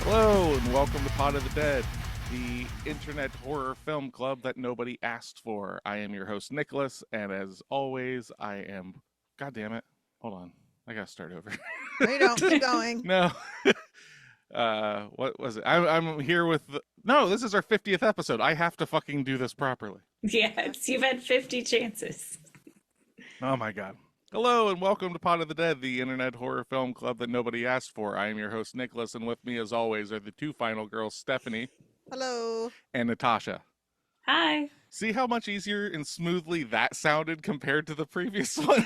Hello and welcome to Pot of the Dead, the internet horror film club that nobody asked for. I am your host Nicholas, and as always, I am. God damn it! Hold on, I gotta start over. No, you don't. Keep going. No, what was it? I'm here with. No, this is our 50th episode. I have to fucking do this properly. Yes, you've had 50 chances. Oh my god. Hello and welcome to Pot of the Dead, the internet horror film club that nobody asked for. I am your host Nicholas, and with me, as always, are the two final girls, Stephanie Hello. and Natasha. Hi. See how much easier and smoothly that sounded compared to the previous one?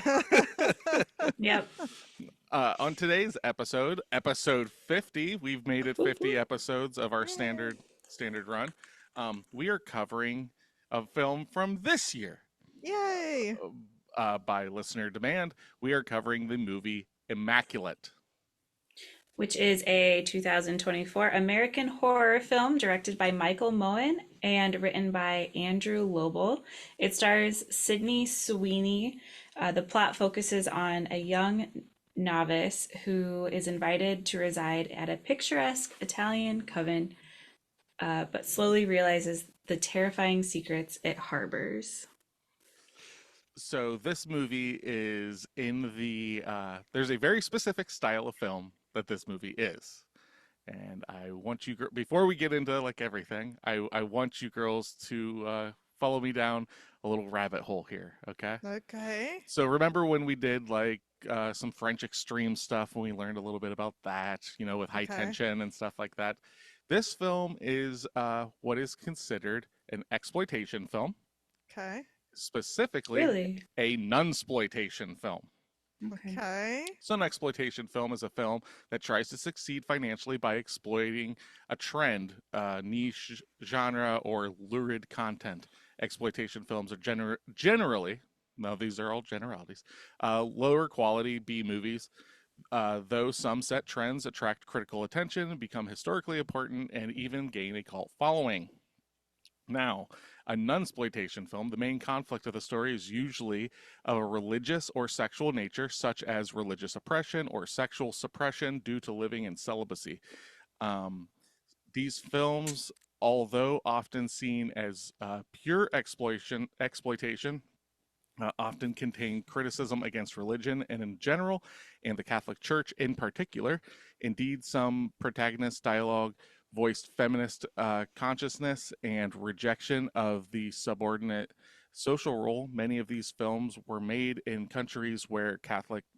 Yep. On today's episode, episode 50, we've made it 50 episodes of our standard run. We are covering a film from this year. Yay. By listener demand, we are covering the movie Immaculate. Which is a 2024 American horror film directed by Michael Moen and written by Andrew Lobel. It stars Sydney Sweeney. The plot focuses on a young novice who is invited to reside at a picturesque Italian coven, but slowly realizes the terrifying secrets it harbors. So this movie is in the there's a very specific style of film that this movie is, and I want you before we get into like everything, I want you girls to follow me down a little rabbit hole here. Okay. So remember when we did like some French extreme stuff, when we learned a little bit about that, with high tension and stuff like that. This film is what is considered an exploitation film. Okay. Specifically, Really? a nunsploitation film. Okay. So an exploitation film is a film that tries to succeed financially by exploiting a trend, niche genre, or lurid content. Exploitation films are generally, now these are all generalities, lower quality B movies, though some set trends attract critical attention, become historically important, and even gain a cult following. Now, a nunsploitation film, the main conflict of the story is usually of a religious or sexual nature, such as religious oppression or sexual suppression due to living in celibacy. These films, although often seen as pure exploitation, often contain criticism against religion and in general, and the Catholic Church in particular. Indeed, some protagonist dialogue voiced feminist consciousness and rejection of the subordinate social role. Many of these films were made in countries where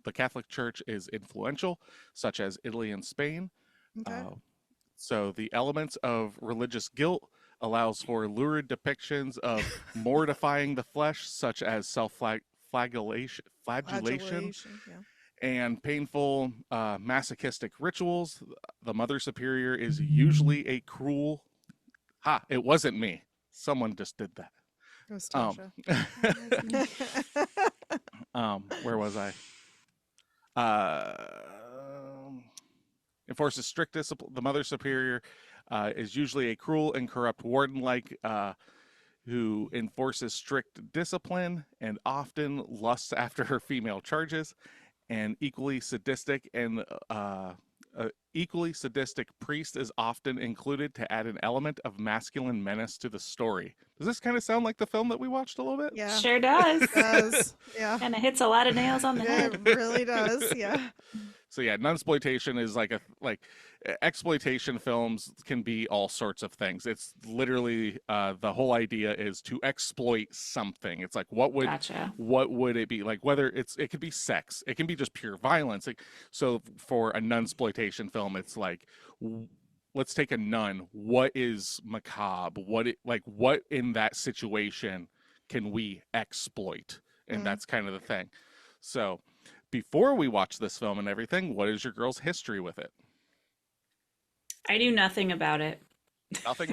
the Catholic Church is influential, such as Italy and Spain. Okay. So the elements of religious guilt allows for lurid depictions of mortifying the flesh, such as flagellation, Yeah. and painful masochistic rituals. The Mother Superior is usually a cruel. It wasn't me. Someone just did that. It was Tasha. Where was I? Enforces strict discipline. The Mother Superior is usually a cruel and corrupt warden-like who enforces strict discipline and often lusts after her female charges. And equally sadistic priest is often included to add an element of masculine menace to the story. Does this kind of sound like the film that we watched a little bit? Yeah. Sure does. It does. Yeah. And it hits a lot of nails on the Yeah, head. it really does. Yeah. So yeah, nunsploitation is like exploitation films can be all sorts of things. It's literally the whole idea is to exploit something. It's like what would it be like? Whether it could be sex, it can be just pure violence. So for a nunsploitation film, it's like let's take a nun. What is macabre? What in that situation can we exploit? And that's kind of the thing. So before we watch this film and everything, what is your girl's history with it? I knew nothing about it. Nothing?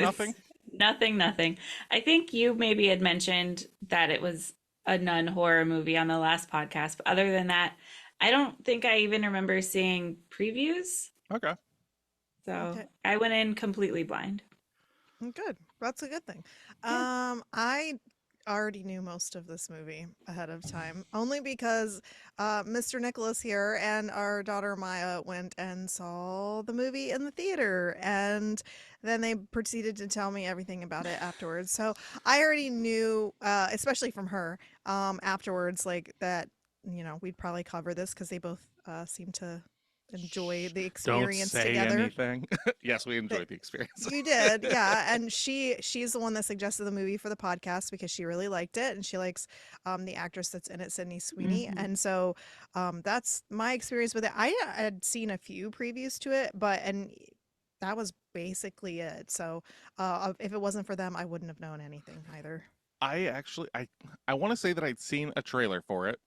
Nothing. I think you maybe had mentioned that it was a nun horror movie on the last podcast, but other than that, I don't think I even remember seeing previews. Okay. So I went in completely blind. Good. That's a good thing. Yeah. I already knew most of this movie ahead of time, only because Mr. Nicholas here and our daughter Maya went and saw the movie in the theater, and then they proceeded to tell me everything about it afterwards. So I already knew, especially from her, afterwards, like that, we'd probably cover this because they both seem to enjoy the Don't experience say together. anything. Yes, we That enjoyed the experience. you did, yeah. And she's the one that suggested the movie for the podcast because she really liked it, and she likes the actress that's in it, Sydney Sweeney. Hmm. And so that's my experience with it. I had seen a few previews to it, and that was basically it. So if it wasn't for them, I wouldn't have known anything either. I want to say that I'd seen a trailer for it,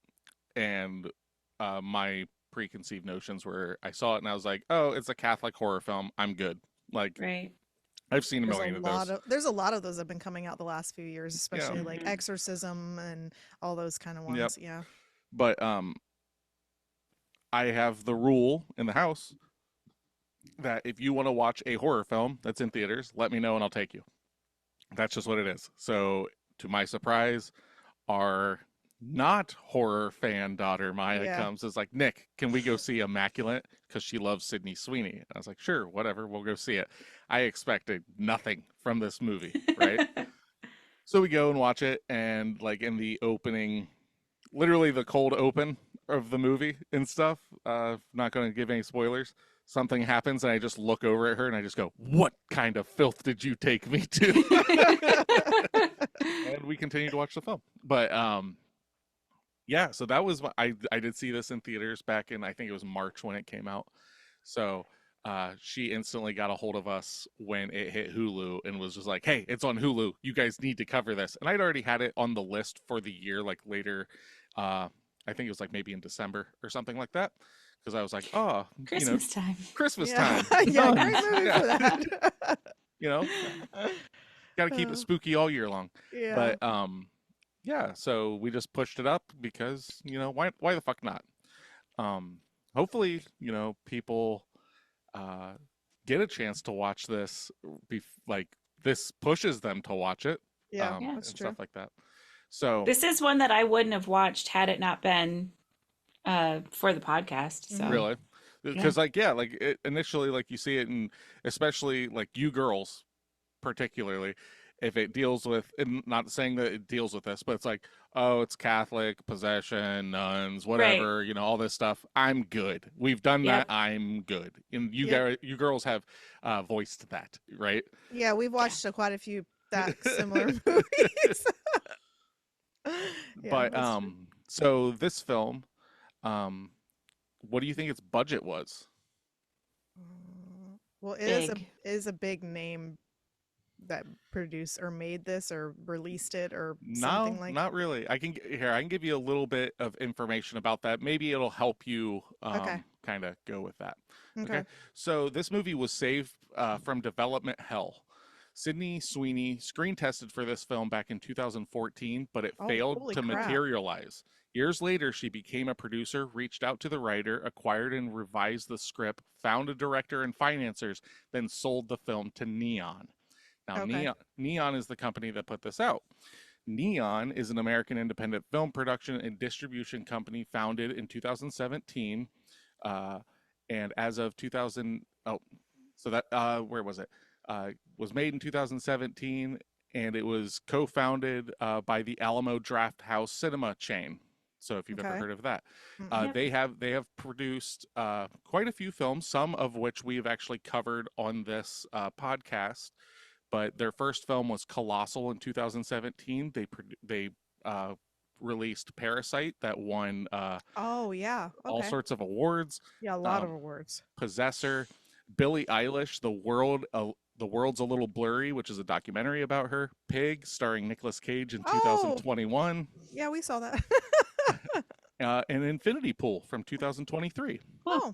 and my preconceived notions were I saw it and I was like, oh, it's a Catholic horror film. I'm good. Like Right. I've seen a million of those. There's a lot of those that have been coming out the last few years, Yeah. especially like Mhm. Exorcism and all those kind of Yep. ones. Yeah. But I have the rule in the house that if you want to watch a horror film that's in theaters, let me know and I'll take you. That's just what it is. So to my surprise, our not horror fan daughter Maya Yeah. comes is like, Nick, can we go see Immaculate? Because she loves Sydney Sweeney. And I was like, sure, whatever, we'll go see it. I expected nothing from this movie, right? So we go and watch it, and like in the opening, literally the cold open of the movie and stuff, not going to give any spoilers, something happens and I just look over at her and I just go, what kind of filth did you take me to? And we continue to watch the film. But yeah, so that was I did see this in theaters back in, I think it was March when it came out. So she instantly got a hold of us when it hit Hulu and was just like, hey, it's on Hulu, you guys need to cover this. And I'd already had it on the list for the year, like later, I think it was like maybe in December or something like that, because I was like, oh, Christmas time. Christmas Yeah. time. Yeah, Nuns. great movie Yeah. for that. Got to keep it spooky all year long. Yeah. But yeah, so we just pushed it up because, why the fuck not? Hopefully, people get a chance to watch this, like this pushes them to watch it, Yeah, Yeah. that's and true. stuff like that. So This is one that I wouldn't have watched had it not been for the podcast. So really, yeah. because initially, like you see it, and especially like you girls, particularly, if it deals with, and not saying that it deals with this, but it's like, oh, it's Catholic, possession, nuns, whatever, all this stuff. I'm good. We've done Yep. that. I'm good. And Yep. you girls have voiced that, right? Yeah, we've watched quite a few that similar movies. Yeah, But that's true. so this film, what do you think its budget was? Well, it Big. is a big name that produced or made this or released it or No, something like. not really. I can give you a little bit of information about that. Maybe it'll help you Okay. kind of go with that. Okay. So this movie was saved from development hell. Sydney Sweeney screen tested for this film back in 2014, but it Oh, failed holy to crap. materialize. Years later, she became a producer, reached out to the writer, acquired and revised the script, found a director and financiers, then sold the film to Neon. Now, Okay. Neon is the company that put this out. Neon is an American independent film production and distribution company founded in 2017. And as of 2000, so that, where was it? Was made in 2017, and it was co-founded by the Alamo Drafthouse Cinema chain. So if you've ever Okay. heard of that, Yep. they have produced quite a few films, some of which we have actually covered on this podcast. But their first film was Colossal in 2017. They released Parasite that won Oh, yeah. all Okay. sorts of awards. Yeah, a lot of Um, awards. Possessor, Billie Eilish, The World's a Little Blurry, which is a documentary about her. Pig, starring Nicolas Cage in Oh. 2021. Yeah, we saw that. And Infinity Pool from 2023. Oh,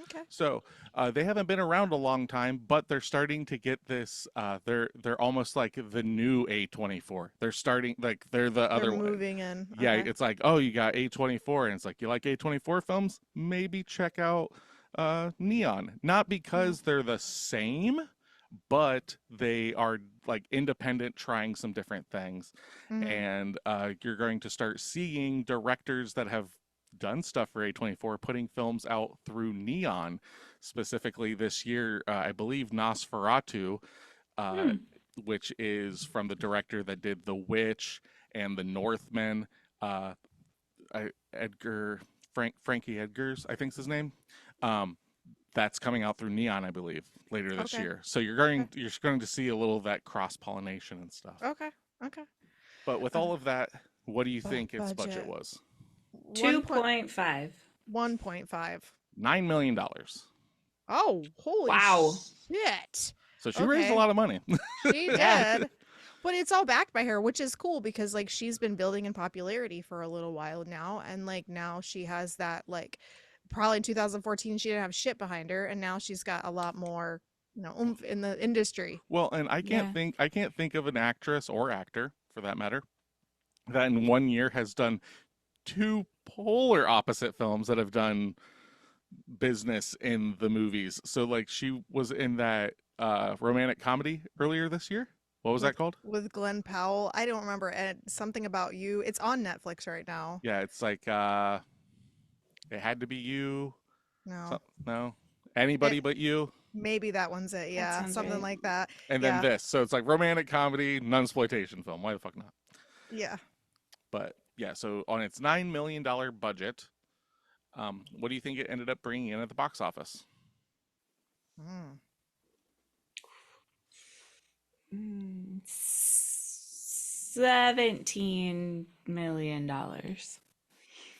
okay. So they haven't been around a long time, but they're starting to get this. They're almost like the new A24. They're starting like they're the other They're one. moving in. Yeah, Okay. it's like, oh, you got A24, and it's like, you like A24 films? Maybe check out Neon. Not because they're the same, but they are like independent, trying some different things. Hmm. And you're going to start seeing directors that have done stuff for A24 putting films out through Neon. Specifically this year, I believe Nosferatu, uh, Hmm. which is from the director that did The Witch and The Northman, uh, Edgar Frankie Edgars, I think's his name. Um, that's coming out through Neon, I believe, later this Okay. year. So Okay. you're going to see a little of that cross pollination and stuff. Okay. Okay. But with Uh, all of that, what do you think its budget budget was? 2.5. 1.5. $9 million. Oh, holy Wow. shit. So she raised a Okay. lot of money. She Yeah. did. But it's all backed by her, which is cool because like she's been building in popularity for a little while now. And like now she has that like probably in 2014 she didn't have shit behind her, and now she's got a lot more, oomph in the industry. Well, and Yeah. I can't think of an actress or actor for that matter that in one year has done two polar opposite films that have done business in the movies. So like she was in that romantic comedy earlier this year. What was that with called? with Glenn Powell. I don't remember, and something about you. It's on Netflix right now. Yeah, it's like It Had to Be You. No. No. It Anybody But You. maybe that one's it. That Yeah, sounds something right. like that. And then Yeah. this. So it's like romantic comedy, nunsploitation film. Why the fuck not? Yeah. But yeah, so on its $9 million budget, what do you think it ended up bringing in at the box office? Mm. $17 million.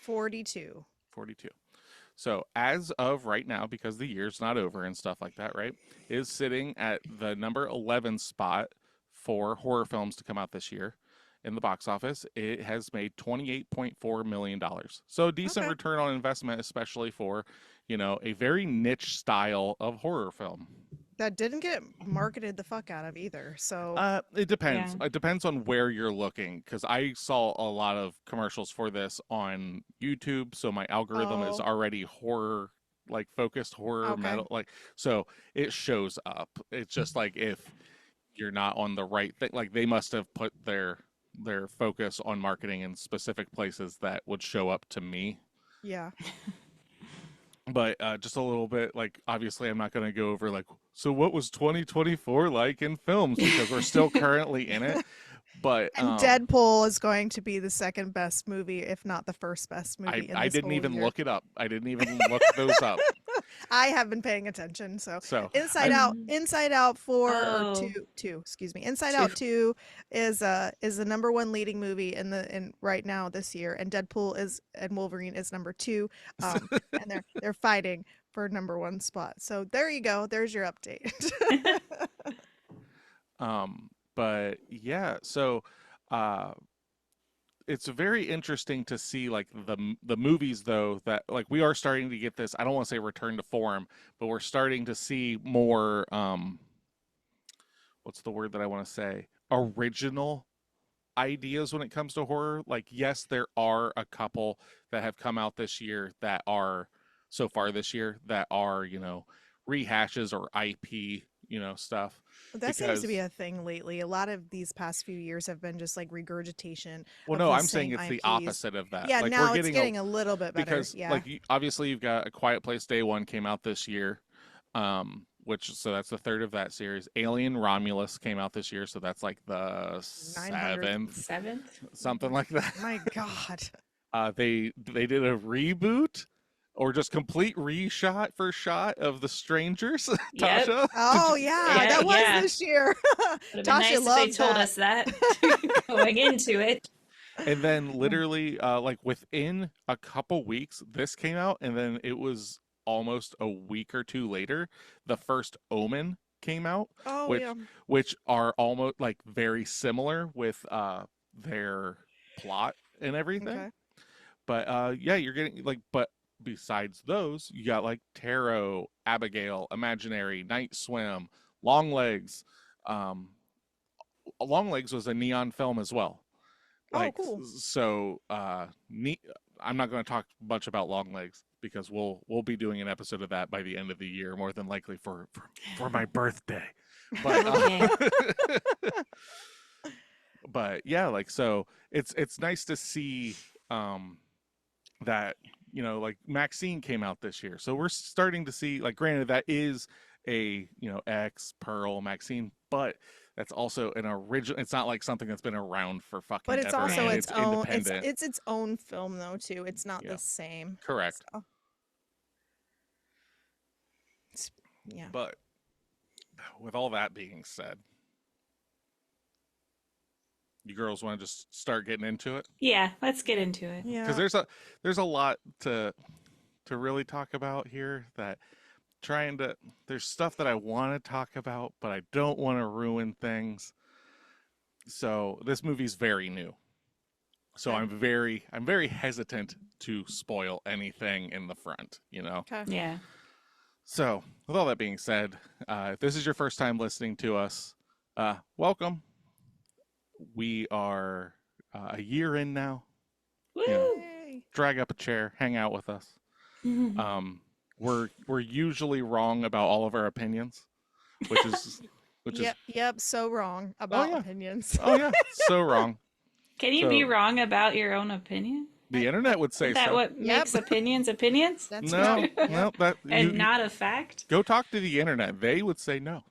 42. 42. So as of right now, because the year's not over and stuff like that, right, is sitting at the number 11 spot for horror films to come out this year in the box office. It has made $28.4 million. So a decent Okay. return on investment, especially for, a very niche style of horror film. That didn't get marketed the fuck out of either. So, It depends. Yeah. It depends on where you're looking, because I saw a lot of commercials for this on YouTube, so my algorithm is oh, already horror, like focused horror okay. metal, like so it shows up. It's just like if you're not on the right thing, like they must have put their focus on marketing in specific places that would show up to me. Yeah. But just a little bit, like obviously I'm not going to go over like, so what was 2024 like in films, because we're still currently in it. But And Deadpool is going to be the second best movie, if not the first best movie in I this didn't whole even year. look it up. I didn't even look those up. I have been paying attention. So So Inside I Out, Inside Out 4 or Oh, 2, excuse me. Inside two. Out 2 is the number one leading movie in right now this year, and Deadpool is and Wolverine is number 2. And they're fighting for number 1 spot. So there you go. There's your update. but yeah, so uh it's very interesting to see like the movies though, that like we are starting to get this, I don't want to say return to form, but we're starting to see more what's the word that I want to say, original ideas when it comes to horror. Like yes, there are a couple that have come out this year that are so far this year that are, rehashes or IP, stuff. That seems to be Because a thing lately. A lot of these past few years have been just like regurgitation well, of no, the I'm saying same it's the IPs. opposite of that. Yeah, Like we're now it's getting a getting a little bit better. because Yeah. like obviously you've got A Quiet Place Day One came out this year, which so that's the third of that series. Alien Romulus came out this year, so that's like the 900. seventh, Seventh? something like that. My God. They did a reboot or just complete reshot for shot of The Strangers. Yep. Tasha, Oh yeah, Yeah, that was yeah. this year. Would have been Tasha nice if they loves told that. us that going into it. and then literally like within a couple weeks, this came out, and then it was almost a week or two later, the first Omen came out, Oh which yeah. which are almost like very similar with their plot and everything. Okay. But yeah, you're getting like, but besides those, you got like Tarot, Abigail, Imaginary, Night Swim, Long Legs. Long Legs was a Neon film as well. Oh, Like cool. so, I'm not going to talk much about Long Legs because we'll be doing an episode of that by the end of the year, more than likely for my birthday. But Okay. but yeah, like so it's nice to see that like Maxine came out this year, so we're starting to see, like, granted that is a X Pearl Maxine, but that's also an original. It's not like something that's been around for But fucking it's ever, also and Right. its it's own. independent. It's its own film though too. It's not Yeah, the same. correct. So yeah. But with all that being said, you girls want to just start getting into it, Yeah, let's get into it. because Yeah. there's a lot to really talk about here. That trying to There's stuff that I want to talk about, but I don't want to ruin things. So this movie's very new. So Okay. I'm very hesitant to spoil anything in the front. Okay. Yeah. So with all that being said, if this is your first time listening to us, welcome. We are a year in now. Woo! Yay. Drag up a chair, hang out with us. We're usually wrong about all of our opinions, which is Yep. So wrong oh about yeah, opinions. oh yeah, so wrong. Can you So be wrong about your own opinion? the internet would say Is that so. what Yep. makes opinions opinions? That's No, right. no, that And you not a fact? go talk to the internet. They would say no.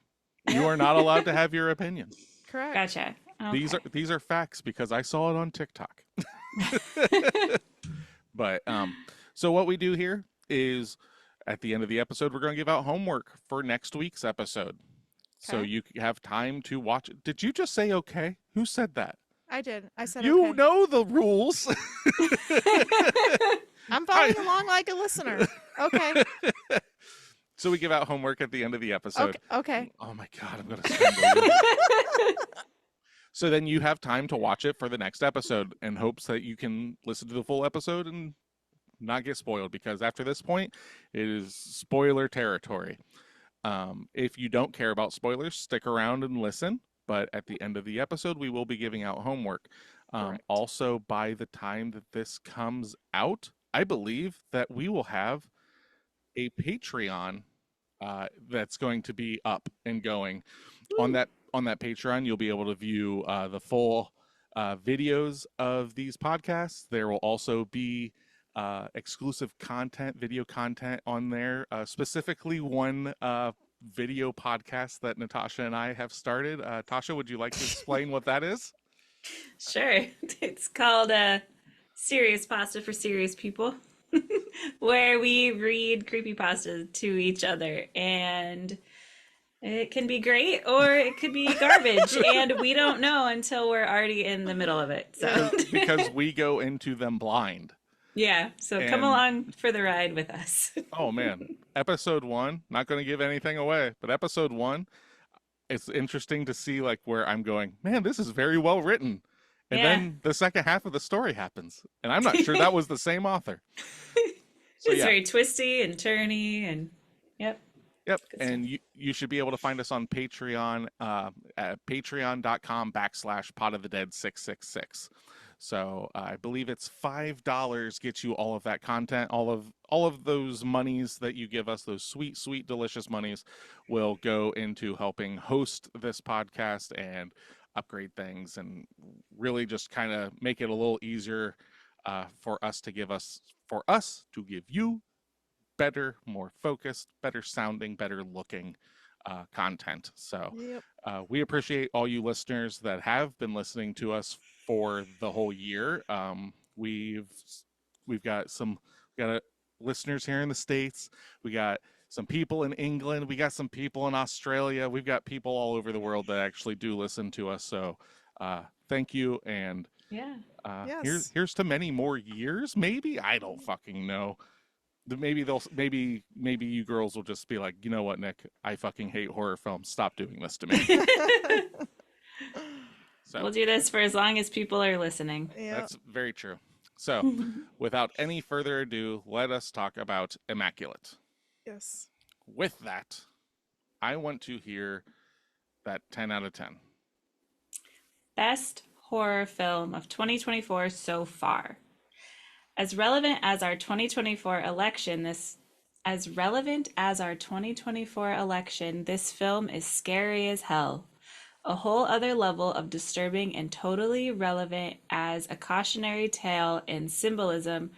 You are not allowed to have your opinion. Correct. Gotcha. Okay. These are facts because I saw it on TikTok. But so what we do here is at the end of the episode, we're going to give out homework for next week's episode. So Okay. you have time to watch it. Did you just say okay? Who said that? I did. I said You okay. know the rules. I'm following along like a listener. Okay. So we give out homework at the end of the episode. Okay. Oh my God, I'm going to strangle you. So then you have time to watch it for the next episode in hopes that you can listen to the full episode and not get spoiled, because after this point, it is spoiler territory. If you don't care about spoilers, stick around and listen. But at the end of the episode, we will be giving out homework. Correct. Also, by the time that this comes out, I believe that we will have a Patreon that's going to be up and going. On that Patreon, you'll be able to view the full videos of these podcasts. There will also be exclusive content, video content on there, specifically one video podcast that Natasha and I have started. Tasha, would you like to explain what that is? Sure. It's called Serious Pasta for Serious People, where we read creepypasta to each other, and it can be great or it could be garbage, and we don't know until we're already in the middle of it. So Because we go into them blind. yeah, so come And- along for the ride with us. Oh man, episode 1, not going to give anything away, but episode 1, it's interesting to see like where I'm going, man, this is very well written. And Yeah. then the second half of the story happens. And I'm not sure that was the same author. So It's yeah. very twisty and turny, and yep. Yep. Good And you should be able to find us on Patreon at patreon.com/potofthedead666. So I believe it's $5 gets you all of that content. All of those monies that you give us, those sweet, sweet, delicious monies, will go into helping host this podcast and upgrade things, and really just kind of make it a little easier for us to give you better, more focused, better sounding, better looking content. So Yep. we appreciate all you listeners that have been listening to us for the whole year. We've got listeners here in the States. We got some people in England. We got some people in Australia. We've got people all over the world that actually do listen to us. So thank you. And Yeah. Yes. here's to many more years. Maybe, I don't fucking know. Maybe you girls will just be like, you know what, Nick, I fucking hate horror films. Stop doing this to me. So We'll do this for as long as people are listening. Yeah. that's very true. So without any further ado, let us talk about Immaculate. Yes. With that, I want to hear that 10 out of 10. Best horror film of 2024 so far. As relevant as our 2024 election this As relevant as our 2024 election, this film is scary as hell. A whole other level of disturbing and totally relevant as a cautionary tale and symbolism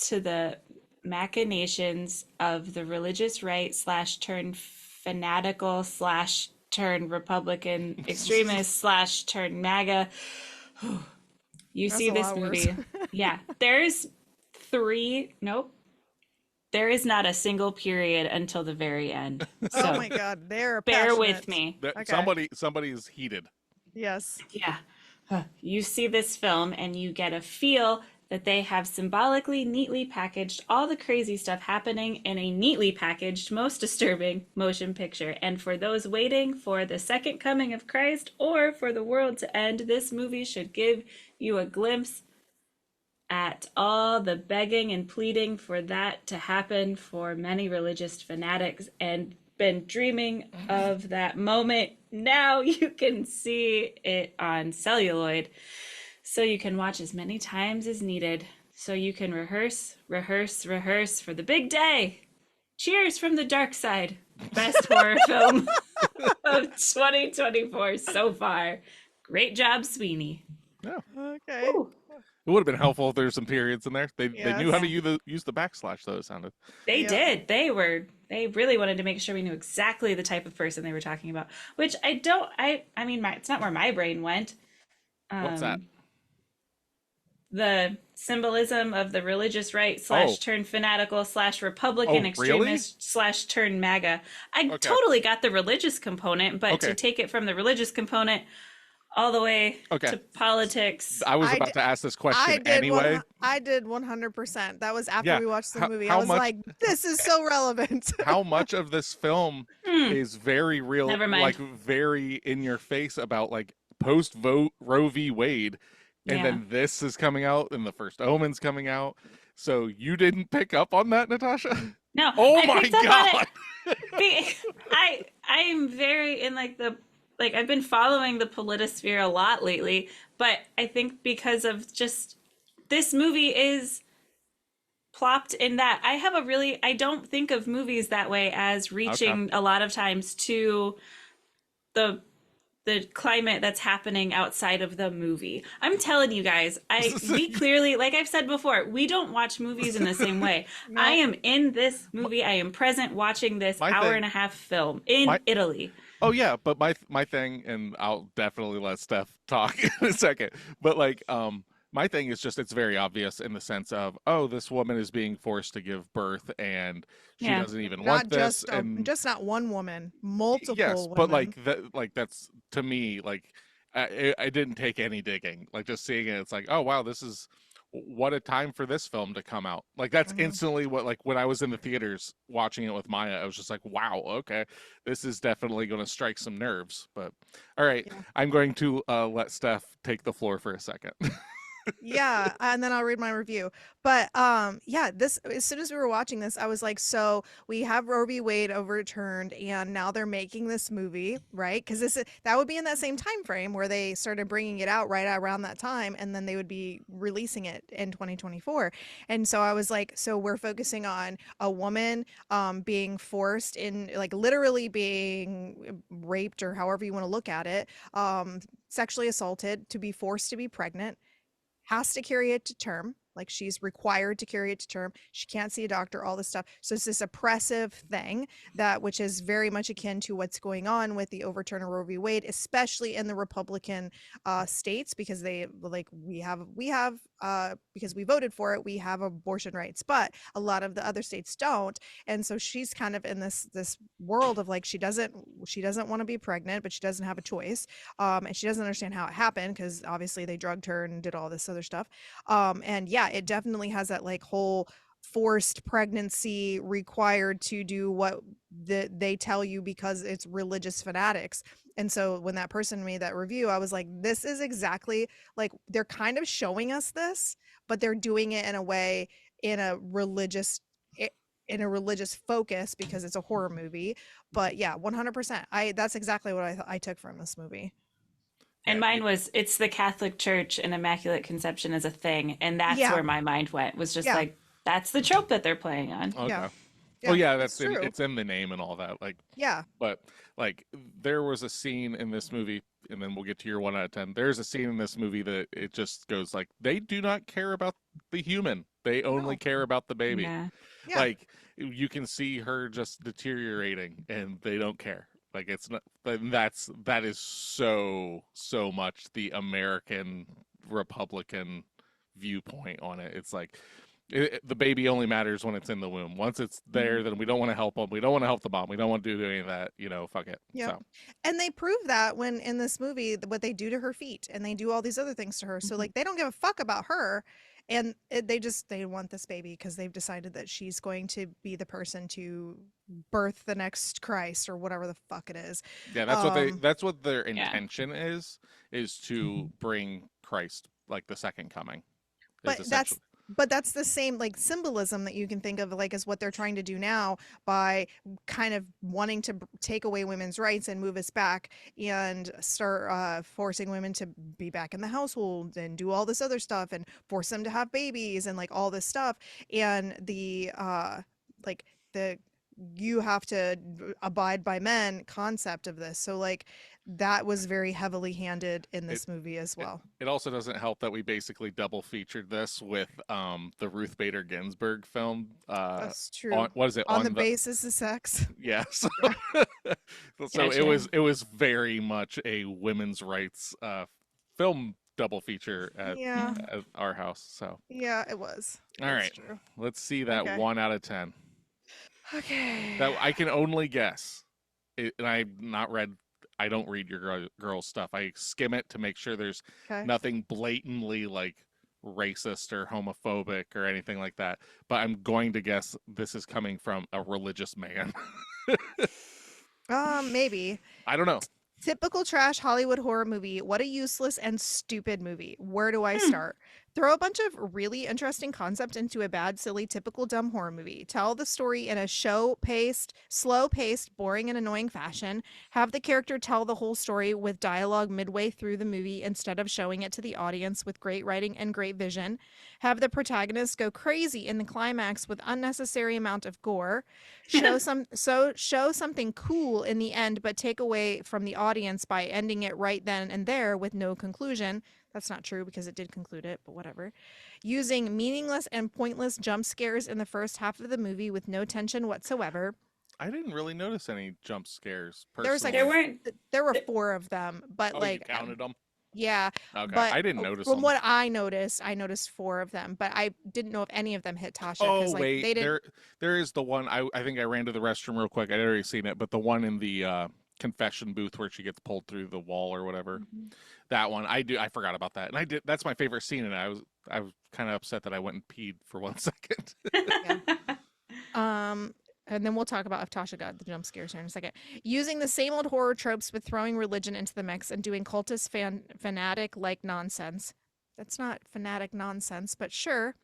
to the machinations of the religious right slash turn fanatical slash turn Republican extremist slash turn MAGA. You That's see a this lot of words. movie. Yeah, nope. There is not a single period until the very end. Oh So my God, they're bear passionate. with me. Okay. Somebody is heated. Yes. Yeah. You see this film and you get a feel that they have symbolically neatly packaged all the crazy stuff happening in a neatly packaged, most disturbing motion picture. And for those waiting for the second coming of Christ or for the world to end, this movie should give you a glimpse at all the begging and pleading for that to happen for many religious fanatics and been dreaming of that moment. Now you can see it on celluloid, so you can watch as many times as needed, so you can rehearse, rehearse, rehearse for the big day. Cheers from the dark side. Best horror film of 2024 so far. Great job, Sweeney. Yeah. Okay. Ooh. It would have been helpful if there's some periods in there. They knew how to Yes. use the backslash, though, it sounded. They Yeah. did. They really wanted to make sure we knew exactly the type of person they were talking about, which I mean, it's not where my brain went. What's that? The symbolism of the religious right Oh. / turn fanatical / Republican Oh, really? extremist / turn MAGA. I Okay. totally got the religious component, but to Okay. take it from the religious component all the way Okay. to politics. I was I about d- to ask this I question did. anyway. I did 100%. That was after Yeah. we watched the How- movie. how I was much- like, "This is so relevant." How much of this film is very real, Never mind. like very in your face about like post vote Roe v. Wade, and Yeah. then this is coming out, and the first Omen's coming out. So you didn't pick up on that, Natasha? No, Oh I my picked up on god! it. I'm very in like I've been following the politisphere a lot lately, but I think because of just this movie is plopped in that I don't think of movies that way as reaching a lot of times to the climate that's happening outside of the movie. I'm telling you guys, we clearly, like I've said before, we don't watch movies in the same way. No. I am in this movie. I am present watching this My hour thing- and a half film in Italy. Oh yeah, but my thing, and I'll definitely let Steph talk in a second. But like, my thing is just it's very obvious in the sense of, oh, this woman is being forced to give birth, and she Yeah. doesn't even Not want this, just and just not one woman, multiple yes, women. but like that's to me like I didn't take any digging. Like just seeing it, it's like, oh wow, this is what a time for this film to come out. Like that's Mhm. instantly what, like when I was in the theaters watching it with Maya, I was just like, wow, okay, this is definitely going to strike some nerves. But all right, Yeah. I'm going to let Steph take the floor for a second. Yeah, and then I'll read my review. But yeah, this as soon as we were watching this, I was like, so we have Roe v. Wade overturned, and now they're making this movie, right? Because that would be in that same time frame where they started bringing it out right around that time, and then they would be releasing it in 2024. And so I was like, so we're focusing on a woman being forced in, like, literally being raped, or however you want to look at it, sexually assaulted, to be forced to be pregnant, has to carry it to term. Like, she's required to carry it to term. She can't see a doctor, all this stuff. So it's this oppressive thing which is very much akin to what's going on with the overturn of Roe v. Wade, especially in the Republican states, because we have because we voted for it, we have abortion rights, but a lot of the other states don't. And so she's kind of in this world of like, she doesn't want to be pregnant, but she doesn't have a choice. And she doesn't understand how it happened, because obviously they drugged her and did all this other stuff. And yeah, it definitely has that like whole forced pregnancy, required to do what they tell you because it's religious fanatics. And so when that person made that review, I was like, this is exactly like, they're kind of showing us this, but they're doing it in a way, in a religious focus, because it's a horror movie. But yeah, 100%. That's exactly what I took from this movie. And mine was, it's the Catholic Church and Immaculate Conception as a thing. And that's Yeah. where my mind went, was just Yeah. like, that's the trope that they're playing on. Okay. Yeah. Oh Yeah, yeah, it's true. it's in the name and all that. Like, Yeah. but like there was a scene in this movie, and then we'll get to your 1 out of 10. There's a scene in this movie that it just goes like they do not care about the human. They only No. care about the baby. Yeah. Yeah. Like you can see her just deteriorating, and they don't care. Like it's not. That is so much the American Republican viewpoint on it. It's like the baby only matters when it's in the womb. Once it's there, then we don't want to help them. We don't want to help the mom. We don't want to do any of that. Fuck it. Yeah. So And they prove that when in this movie what they do to her feet and they do all these other things to her. So like they don't give a fuck about her and they want this baby because they've decided that she's going to be the person to birth the next Christ or whatever the fuck it is. yeah, that's what their Yeah. intention is to bring Christ, like the second coming. But Is that's essentially. but that's the same like symbolism that you can think of like as what they're trying to do now by kind of wanting to take away women's rights and move us back and start forcing women to be back in the household and do all this other stuff and force them to have babies and like all this stuff and the like the you have to abide by men concept of this. So like that was very heavily handed in this movie as well. It also doesn't help that we basically double featured this with the Ruth Bader Ginsburg film. That's true. What is it? On the basis of sex. Yes. So Gotcha. it was very much a women's rights film double feature Yeah. at our house. So Yeah, it was. all That's right, true. let's see that Okay. 1 out of 10. Okay. That I can only guess. And I've not read. I don't read your girl stuff. I skim it to make sure there's Okay. nothing blatantly like racist or homophobic or anything like that. But I'm going to guess this is coming from a religious man. Maybe. I don't know. Typical trash Hollywood horror movie. What a useless and stupid movie. Where do I start? Throw a bunch of really interesting concept into a bad, silly, typical dumb horror movie. Tell the story in a slow paced, boring, and annoying fashion. Have the character tell the whole story with dialogue midway through the movie instead of showing it to the audience with great writing and great vision. Have the protagonist go crazy in the climax with unnecessary amount of gore. Show something cool in the end, but take away from the audience by ending it right then and there with no conclusion. That's not true because it did conclude it, but whatever. Using meaningless and pointless jump scares in the first half of the movie with no tension whatsoever. I didn't really notice any jump scares There was, like, personally. There weren't. There were 4 of them, but Oh, like you counted them? yeah, Okay, but I didn't notice from them. what I noticed 4 of them, but I didn't know if any of them hit Tasha Oh like wait, they didn't. there is the one. I think I ran to the restroom real quick. I'd already seen it, but the one in the confession booth where she gets pulled through the wall or whatever. That one I forgot about that, and I did. That's my favorite scene, and I was kind of upset that I went and peed for 1 second. And then we'll talk about if Tasha got the jump scares here in a second. Using the same old horror tropes with throwing religion into the mix and doing cultist fanatic like nonsense. That's not fanatic nonsense, but sure.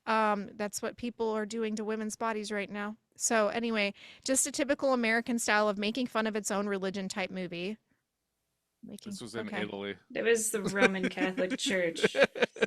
That's what people are doing to women's bodies right now. So anyway, just a typical American style of making fun of its own religion type movie. This was in Italy. It was the Roman Catholic Church.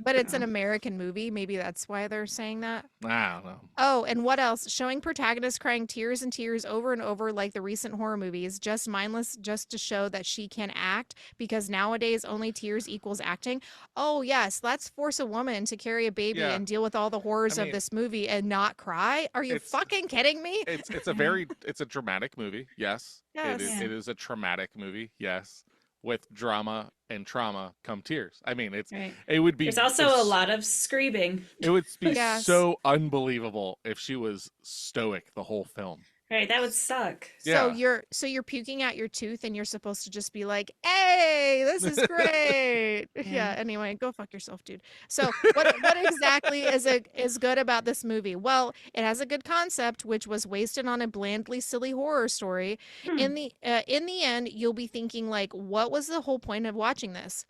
But it's an American movie. Maybe that's why they're saying that. I don't know. Oh, and what else? Showing protagonists crying tears and tears over and over like the recent horror movies, just mindless just to show that she can act because nowadays only tears equals acting. Oh, yes, let's force a woman to carry a baby Yeah. and deal with all the horrors I of mean, this movie and not cry? Are you it's- fucking kidding me? It's a very it's a dramatic movie. Yes. Yes. Yeah. It is a traumatic movie. Yes. With drama and trauma come tears. I mean, Right. it would be. There's also a lot of screaming. It would be Yes. so unbelievable if she was stoic the whole film. Right, that would suck. Yeah. So you're puking out your tooth and you're supposed to just be like, "Hey, this is great." Yeah, anyway, go fuck yourself, dude. So, what exactly is good about this movie? Well, it has a good concept which was wasted on a blandly silly horror story. In the end, you'll be thinking like, "What was the whole point of watching this?"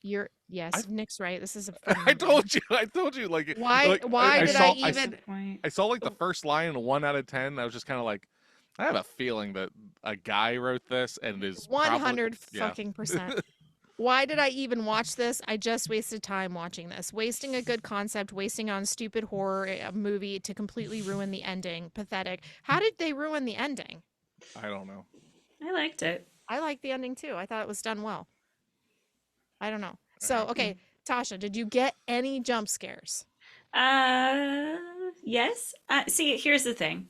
Nick's right. This is a fun I movie. told you. Like Why like, did saw, I even Good point. I saw like the first line in 1 out of 10. I was just kind of like, I have a feeling that a guy wrote this and is probably- 100 yeah. fucking percent. Why did I even watch this? I just wasted time watching this. Wasting a good concept, wasting on stupid horror movie to completely ruin the ending. Pathetic. How did they ruin the ending? I don't know. I liked it. I liked the ending too. I thought it was done well. I don't know. All So, right. okay, Tasha, did you get any jump scares? Uh, yes. See, here's the thing.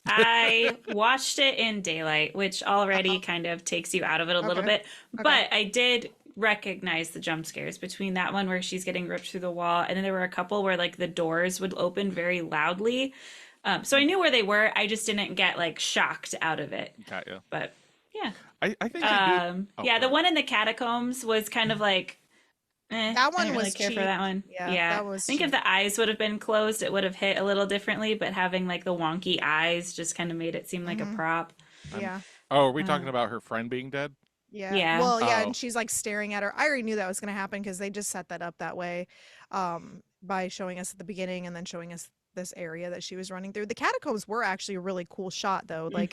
I watched it in daylight, which already Oh, kind of takes you out of it a little okay. bit. Okay. But I did recognize the jump scares between that one where she's getting ripped through the wall, and then there were a couple where like the doors would open very loudly. So I knew where they were. I just didn't get like shocked out of it. Got you. But yeah. I think they did. Oh, Yeah, the sorry. one in the catacombs was kind of like, That I one didn't really was care for cheap. that one. Yeah, Yeah. that I was think if cheap. the eyes would have been closed, it would have hit a little differently, but having like the wonky eyes just kind of made it seem like a Mhm. prop. Yeah. Oh, are we talking Uh, about her friend being dead? Yeah. Yeah. Well, yeah, Oh. and she's like staring at her. I already knew that was going to happen because they just set that up that way by showing us at the beginning and then showing us this area that she was running through. The catacombs were actually a really cool shot though. Like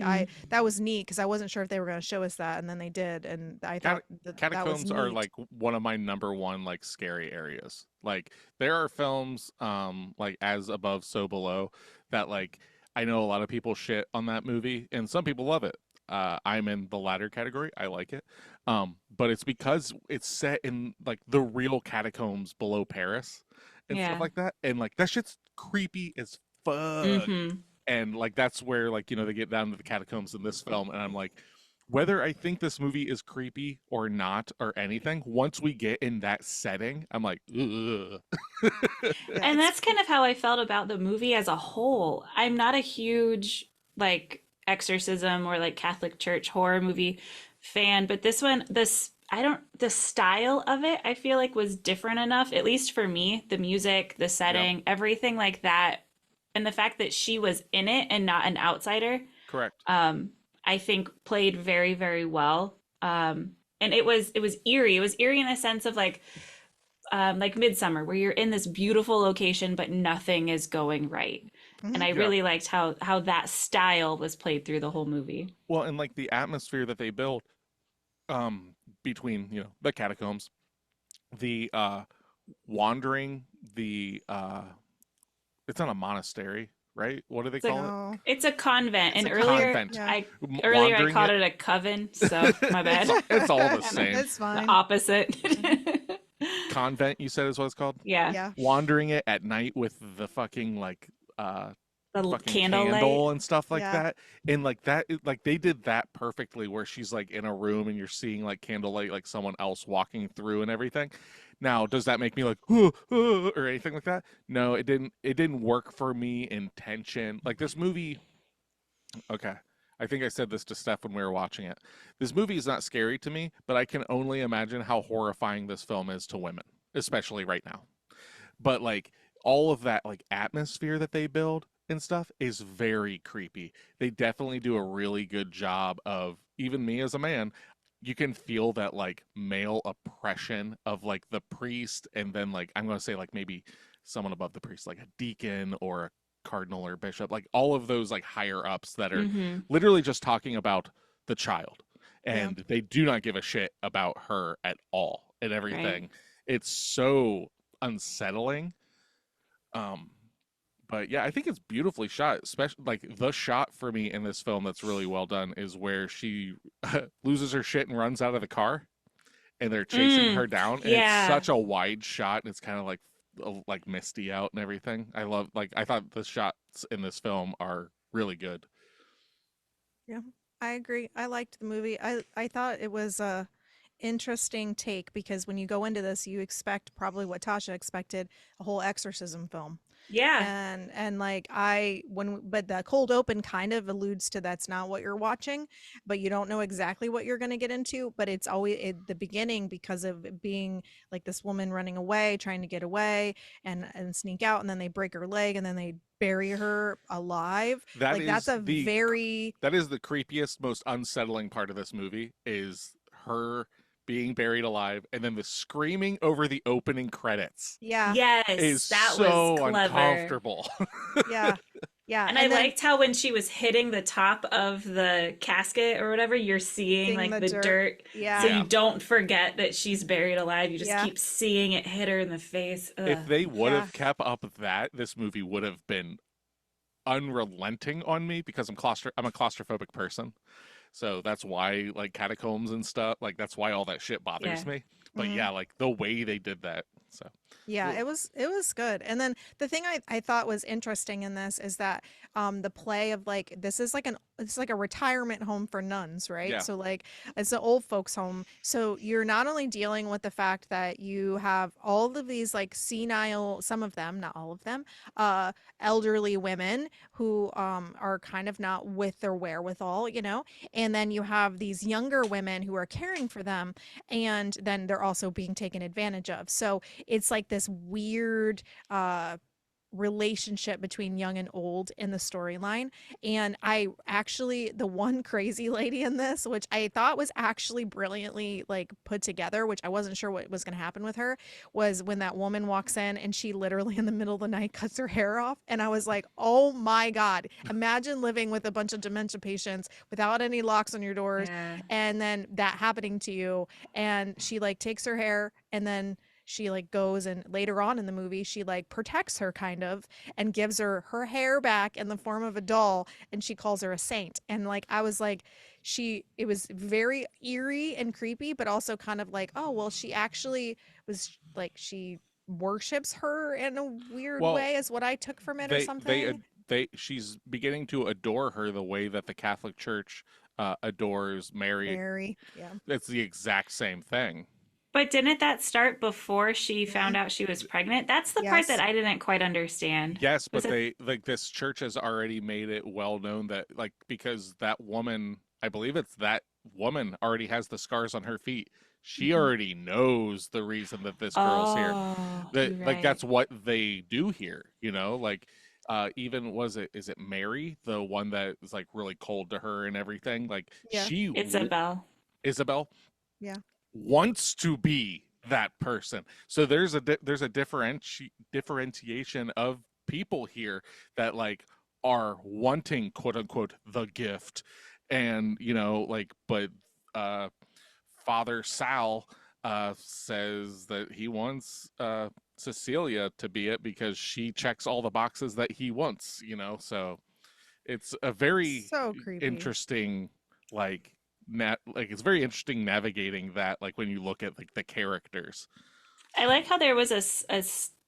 that was neat because I wasn't sure if they were going to show us that and then they did and I thought that was Catacombs are neat. like one of my number one like scary areas. Like there are films like As Above So Below that like I know a lot of people shit on that movie and some people love it. I'm in the latter category. I like it. But it's because it's set in like the real catacombs below Paris and stuff Yeah. like that. And like that shit's creepy as fuck. Mm-hmm. And like that's where like they get down to the catacombs in this film and I'm like whether I think this movie is creepy or not or anything, once we get in that setting, I'm like, ugh. Yeah, And it's that's kind of how I felt about the movie as a whole. I'm not a huge like exorcism or like Catholic Church horror movie fan, but this one, the style of it, I feel like was different enough, at least for me. The music, the Yep, setting, everything like that, and the fact that she was in it and not an outsider, correct. I think played very, very well. And it was eerie. It was eerie in the sense of like Midsummer, where you're in this beautiful location, but nothing is going right. And mhm. I Yeah. really liked how that style was played through the whole movie. Well, and like the atmosphere that they built between, the catacombs, the wandering, the it's not a monastery, right? What do they It's a call it? No. it's a convent, It's and a Convent. Yeah. I M- earlier I Wandering called it. it a coven, so my bad. It's all the The same. It's fine. opposite. Convent, you said is what it's called? Yeah, Yeah. Wandering it at night with the fucking like the fucking candlelight. candle and stuff like Yeah. that and like that like they did that perfectly where she's like in a room and you're seeing like candlelight like someone else walking through and everything. Now does that make me like or anything like that? No, it didn't work for me in tension. Like this movie, okay, I think I said this to Steph when we were watching it. This movie is not scary to me, but I can only imagine how horrifying this film is to women, especially right now. But like all of that like atmosphere that they build and stuff is very creepy. They definitely do a really good job of even me as a man, you can feel that like male oppression of like the priest and then like I'm going to say like maybe someone above the priest like a deacon or a cardinal or bishop, like all of those like higher ups that are Hmm. literally just talking about the child Yeah. and they do not give a shit about her at all and everything. It's so unsettling. Um, but yeah, I think it's beautifully shot. Especially like the shot for me in this film that's really well done is where she loses her shit and runs out of the car, and they're chasing her down, and it's Yeah. such a wide shot, and it's kind of like misty out and everything. I thought the shots in this film are really good. I agree. I liked the movie. I thought it was a interesting take because when you go into this, you expect probably what Tasha expected, a whole exorcism film. Yeah. And like but the cold open kind of alludes to that's not what you're watching, but you don't know exactly what you're going to get into, but it's always at the beginning because of it being like this woman running away, trying to get away and sneak out, and then they break her leg and then they bury her alive. That Like that's is a the very that is the creepiest, most unsettling part of this movie is her being buried alive and then the screaming over the opening credits yeah. Yes, is that so was clever. uncomfortable. Yeah. Yeah, And I and then liked how when she was hitting the top of the casket or whatever, you're seeing seeing like the the dirt. dirt. So Yeah, you Yeah. don't forget that she's buried alive. You just yeah, keep seeing it hit her in the face. If Ugh. they would yeah. have kept up with that, this movie would have been unrelenting on me because I'm a claustrophobic person. So that's why like catacombs and stuff, like that's why all that shit bothers Yeah. me. But Mhm. yeah, like the way they did that. So Yeah, ugh. it was good. And then the thing I thought was interesting in this is that the play of like this is like an it's like a retirement home for nuns, right? Yeah. So like it's an old folks home. So you're not only dealing with the fact that you have all of these like senile, some of them, not all of them, uh elderly women who are kind of not with their wherewithal, you know? And then you have these younger women who are caring for them and then they're also being taken advantage of. So it's like this weird relationship between young and old in the storyline. And I actually, the one crazy lady in this, which I thought was actually brilliantly like put together, which I wasn't sure what was going to happen with her, was when that woman walks in and she literally in the middle of the night cuts her hair off. And I was like, oh my God, imagine living with a bunch of dementia patients without any locks on your doors Yeah. and then that happening to you. And she like takes her hair and then she like goes and later on in the movie she like protects her kind of and gives her hair back in the form of a doll and she calls her a saint and like I was like she it was very eerie and creepy but also kind of like oh well she actually was like she worships her in a weird Well, way is what I took from it or they something. they she's beginning to adore her the way that the Catholic Church adores Mary. Mary, yeah. It's the exact same thing. But didn't that start before she Mhm. found out she was pregnant? That's the part that Yes. I didn't quite understand. Yes, Was but it? they like this church has already made it well known that like because that woman, I believe it's that woman already has the scars on her feet. She Mhm. already knows the reason that this girl's here. Oh, That you're like right. that's what they do here, you know? Like even was it is it Mary, the one that is like really cold to her and everything? Like Yeah. Isabel. Isabel Yeah. wants to be that person. So there's there's a differentiation of people here that like are wanting quote unquote the gift, and you know like but uh, Father Sal says that he wants Cecilia to be it because she checks all the boxes that he wants. You know, so it's a very So creepy. interesting like like it's very interesting navigating that like when you look at like the characters. I like how there was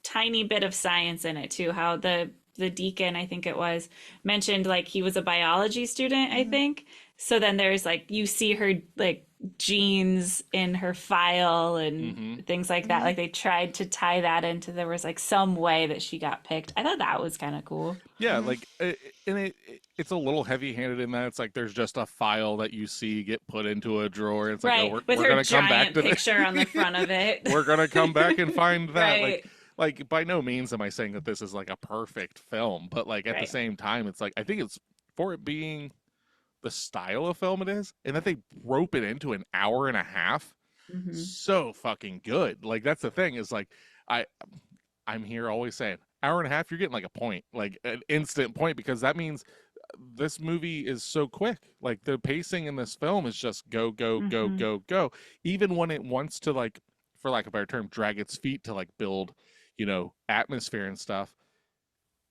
tiny bit of science in it too. How the deacon, I think it was, mentioned like he was a biology student, I Mhm. think. So then there's like you see her like genes in her file and Hmm. things like that. Mhm. Like they tried to tie that into there was like some way that she got picked. I thought that was kind of cool. Yeah, Mhm. like and it's a little heavy-handed in that it's like there's just a file that you see get put into a drawer. It's like, oh, Right, with we're her gonna come back giant to picture on the the front of it. we're gonna come back and find that. Right, Like by no means am I saying that this is like a perfect film, but like at the right. same time, it's like I think it's for it being the style of film it is, and that they rope it into an hour and a half. Hmm. So fucking good. Like that's the thing is like I I'm here always saying hour and a half, you're getting like a point, like an instant point, because that means this movie is so quick. Like the pacing in this film is just go, go, go, Hmm. go, go. Even when it wants to like, for lack of a better term, drag its feet to like build, you know, atmosphere and stuff.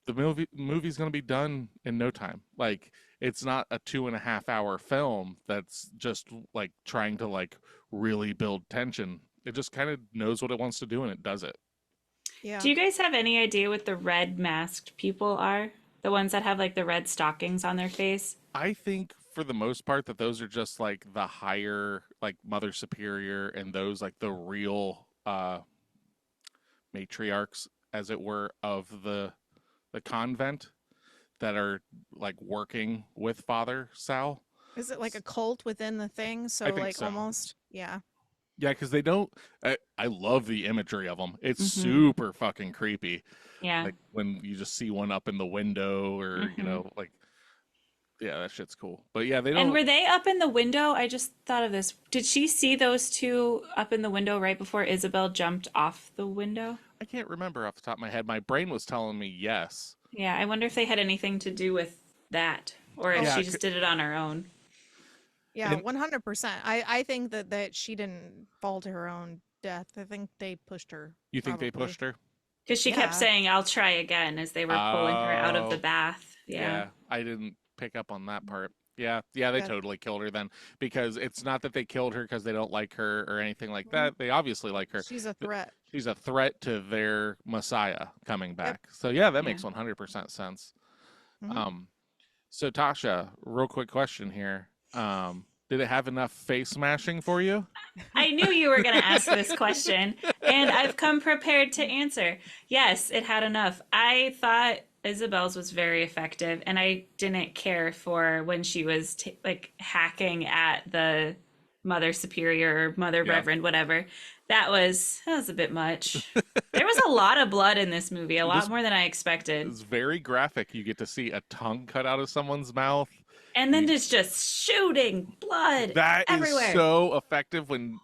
The movie's gonna be done in no time. Like it's not a 2.5 hour film that's just like trying to like really build tension. It just kind of knows what it wants to do and it does it. Do Yeah. you guys have any idea what the red masked people are? The ones that have like the red stockings on their face? I think for the most part that those are just like the higher like Mother Superior and those like the real matriarchs as it were of the convent that are like working with Father Sal. Is it like a cult within the thing? I So think like so. almost, yeah. Yeah, because they don't. I love the imagery of them. It's Hmm. super fucking creepy. Yeah. Like when you just see one up in the window, or you Hmm. know, like yeah, that shit's cool. But yeah, they And don't. were they up in the window? I just thought of this. Did she see those two up in the window right before Isabel jumped off the window? I can't remember off the top of my head. My brain was telling me yes, Yeah, I wonder if they had anything to do with that, or if Yeah, she just did it on her own. Yeah, and 100%. I think that she didn't fall to her own death. I think they pushed her, you think they probably. pushed her? Because she kept Yeah. saying, I'll try again as they were pulling her out of the Oh, bath. Yeah. yeah. I didn't pick up on that part. Yeah, yeah, they Yeah. totally killed her then because it's not that they killed her because they don't like her or anything like Mhm. that. They obviously like her. She's a Th- threat. She's a threat to their Messiah coming Yep. back. So yeah, that Yeah. makes 100% sense. Mhm. Um, so Tasha, real quick question here. Did it have enough face smashing for you? I knew you were going to ask this question, and I've come prepared to answer. Yes, it had enough. I thought Isabel's was very effective, and I didn't care for when she was like hacking at the Mother Superior or Mother Yeah. Reverend, whatever. That was a bit much. There was a lot of blood in this movie, a This lot more than I expected. is very graphic. You get to see a tongue cut out of someone's mouth. And then You- it's just shooting blood That is everywhere. so effective when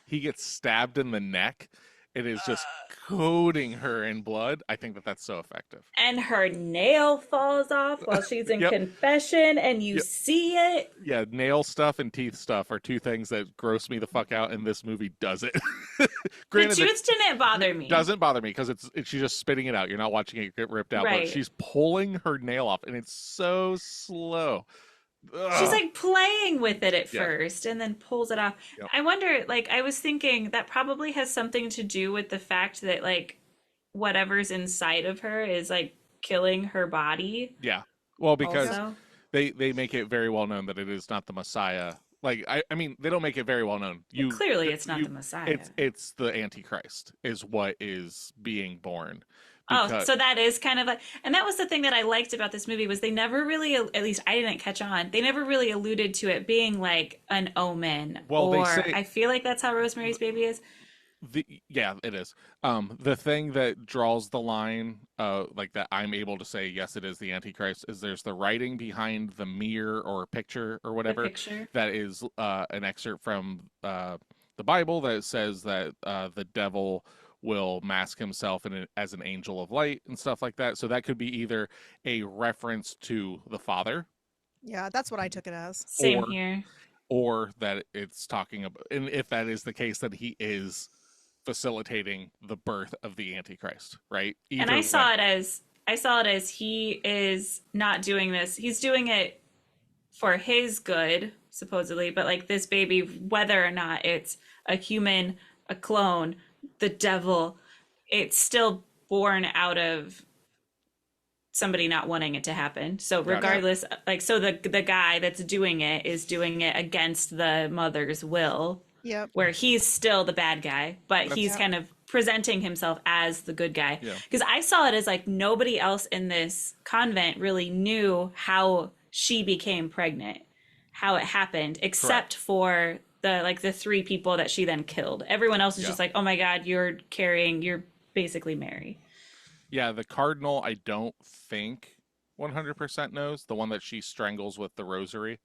he gets stabbed in the neck. It is just coating her in blood. I think that that's so effective. And her nail falls off while she's in Yep. confession, and you Yep. see it. Yeah, nail stuff and teeth stuff are two things that gross me the fuck out, and this movie does it. The Granted, it tooth didn't bother me. doesn't bother me because she's just spitting it out. You're not watching it get ripped out, Right. but she's pulling her nail off, and it's so slow. She's Ugh. like playing with it at Yeah. first and then pulls it off. Yep. I wonder, like, I was thinking that probably has something to do with the fact that, like, whatever's inside of her is, like, killing her body. Yeah. Well, because Also. they make it very well known that it is not the Messiah. Like I mean, they don't make it very well known. Well, clearly, it's not the Messiah. It's the Antichrist is what is being born. Oh, Because- so that is kind of like, and that was the thing that I liked about this movie was they never really, at least I didn't catch on. They never really alluded to it being like an omen, Well, they or say- I feel like that's how Rosemary's Baby is. Yeah, it is. The thing that draws the line, like that I'm able to say yes, it is the Antichrist, is there's the writing behind the mirror or picture or The whatever picture. that is an excerpt from the Bible that says that the devil will mask himself as an angel of light and stuff like that. So that could be either a reference to the Father, Yeah, that's what I took it as. Same or- here. or that it's talking about, and if that is the case, that he is facilitating the birth of the Antichrist, right? And I saw it as he is not doing this. He's doing it for his good, supposedly, but like this baby, whether or not it's a human, a clone, the devil, it's still born out of somebody not wanting it to happen. So Gotcha. regardless, like, so the guy that's doing it is doing it against the mother's will, Yep. where he's still the bad guy, but That's- he's Yeah. kind of presenting himself as the good guy. Yeah. Because I saw it as like nobody else in this convent really knew how she became pregnant, how it happened, except for the three people that she then killed. Everyone else is Yeah. just like, oh my God, you're basically Mary. Yeah, the cardinal, I don't think 100% knows, the one that she strangles with the rosary.